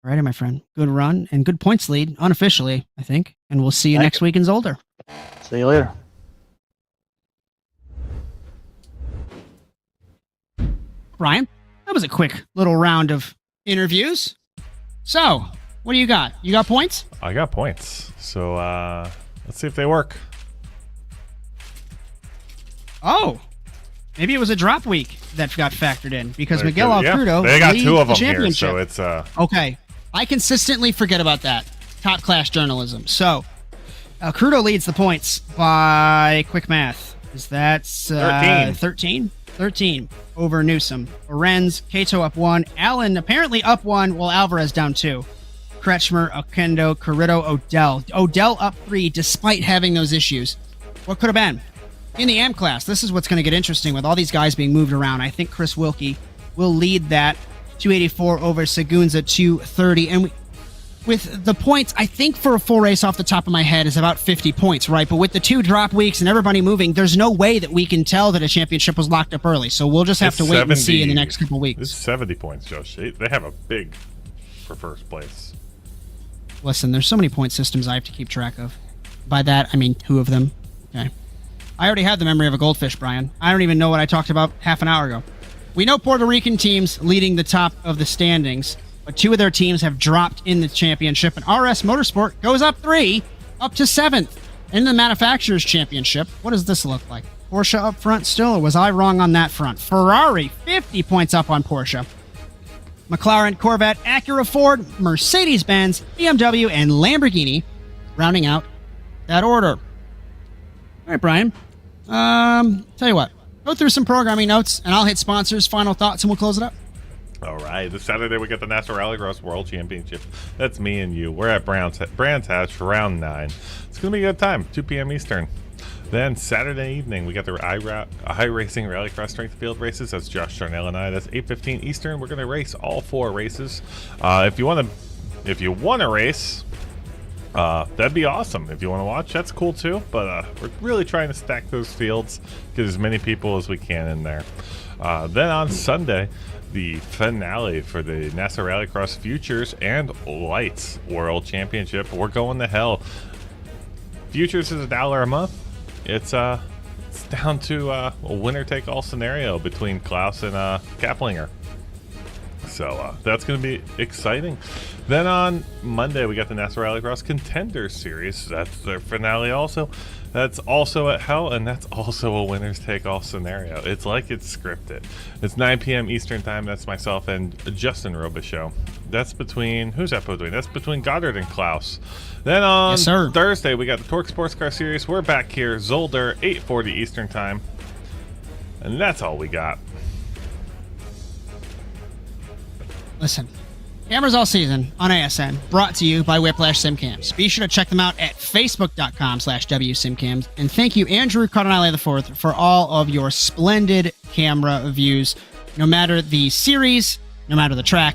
Speaker 1: All righty, my friend. Good run and good points lead, unofficially, I think. And we'll see you next week in Zolder.
Speaker 9: See you later.
Speaker 1: Bryan, that was a quick little round of interviews. So, what do you got? You got points?
Speaker 2: I got points. So let's see if they work.
Speaker 1: Oh, maybe it was a drop week that got factored in because
Speaker 2: They
Speaker 1: Miguel
Speaker 2: could-
Speaker 1: Alfredo
Speaker 2: they got
Speaker 1: leads
Speaker 2: 2 of
Speaker 1: the
Speaker 2: them here,
Speaker 1: championship.
Speaker 2: so it's
Speaker 1: Okay, I consistently forget about that. Top class journalism. So, Crudo leads the points by quick math. Is that 13? 13 over Newsom. Lorenz, Cato up 1. Allen apparently up 1, while Alvarez down 2. Kretschmer, Okendo, Carrito, Odell. Odell up 3 despite having those issues. What could have been? In the AM class, this is what's going to get interesting with all these guys being moved around. I think Chris Wilkie will lead that 284 over Sagunza 230. And with the points, I think for a full race off the top of my head is about 50 points, right? But with the 2 drop weeks and everybody moving, there's no way that we can tell that a championship was locked up early. So we'll just have to wait and see in the next couple weeks.
Speaker 2: It's 70 points, Josh. They have a big for first place.
Speaker 1: Listen, there's so many point systems I have to keep track of. By that, I mean 2 of them. Okay. I already have the memory of a goldfish, Brian. I don't even know what I talked about half an hour ago. We know Puerto Rican teams leading the top of the standings, but 2 of their teams have dropped in the championship, and RS Motorsport goes up 3, up to 7th in the Manufacturers Championship. What does this look like? Porsche up front still, or was I wrong on that front? Ferrari, 50 points up on Porsche. McLaren, Corvette, Acura, Ford, Mercedes-Benz, BMW, and Lamborghini rounding out that order. All right, Brian. Tell you what. Go through some programming notes, and I'll hit sponsors, final thoughts, and we'll close it up.
Speaker 2: All right, this Saturday we got the NASCAR Rallycross World Championship. That's me and you. We're at Brand's Hatch for round 9. It's going to be a good time, 2 p.m. Eastern. Then Saturday evening, we got the iRacing Rallycross Strength Field races. That's Josh Darnell and I. That's 8:15 Eastern. We're going to race all 4 races. If you want to race, that'd be awesome. If you want to watch, that's cool too. But we're really trying to stack those fields, get as many people as we can in there. Then on Sunday, the finale for the NASA Rallycross Futures and Lights World Championship. We're going to hell. Futures is $1 a month. It's down to a winner-take-all scenario between Klaus and Kaplinger. So that's going to be exciting. Then on Monday, we got the NASA Rallycross Contenders Series. That's their finale also. That's also at hell, and that's also a winners-take-all scenario. It's like it's scripted. It's 9 p.m. Eastern Time. That's myself and Justin Robichaux. That's between... Who's that between? That's between Goddard and Klaus. Then on Thursday, we got the TORQ Sports Car Series. We're back here, Zolder, 8:40 Eastern Time. And that's all we got.
Speaker 1: Listen, cameras all season on ASN, brought to you by Whiplash SimCams. Be sure to check them out at facebook.com/WSimCams. And thank you, Andrew Cardinale IV, for all of your splendid camera views, no matter the series, no matter the track,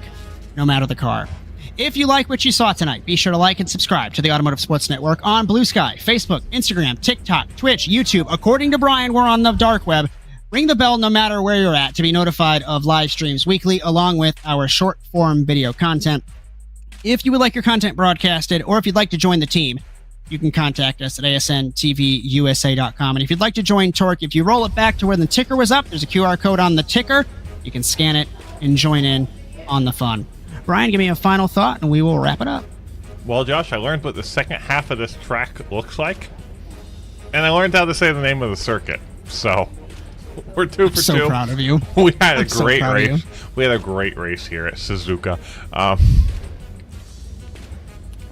Speaker 1: no matter the car. If you like what you saw tonight, be sure to like and subscribe to the Automotive Sports Network on Blue Sky, Facebook, Instagram, TikTok, Twitch, YouTube. According to Bryan, we're on the dark web. Ring the bell no matter where you're at to be notified of live streams weekly, along with our short-form video content. If you would like your content broadcasted, or if you'd like to join the team, you can contact us at asntvusa.com. And if you'd like to join TORQ, if you roll it back to where the ticker was up, there's a QR code on the ticker. You can scan it and join in on the fun. Bryan, give me a final thought, and we will wrap it up.
Speaker 2: Well, Josh, I learned what the second half of this track looks like, and I learned how to say the name of the circuit. So... we're 2 for 2.
Speaker 1: So proud of you.
Speaker 2: We had a great race. We had a great race here at Suzuka.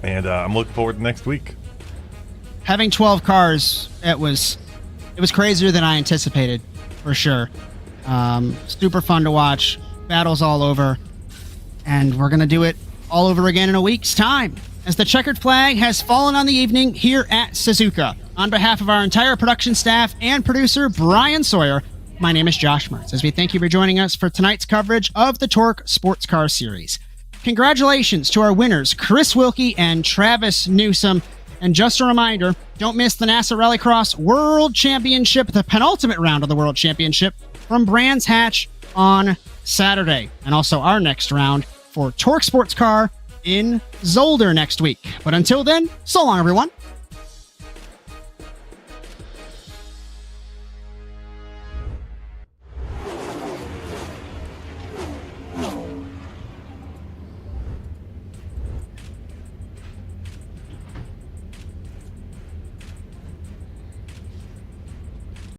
Speaker 2: And I'm looking forward to next week.
Speaker 1: Having 12 cars, it was crazier than I anticipated, for sure. Super fun to watch. Battles all over. And we're going to do it all over again in a week's time, as the checkered flag has fallen on the evening here at Suzuka. On behalf of our entire production staff and producer, Bryan Sawyer, my name is Josh Mertz, as we thank you for joining us for tonight's coverage of the TORQ Sports Car Series. Congratulations to our winners, Chris Wilkie and Travis Newsom. And just a reminder, don't miss the NASA Rallycross World Championship, the penultimate round of the World Championship, from Brands Hatch on Saturday. And also our next round for TORQ Sports Car in Zolder next week. But until then, so long, everyone.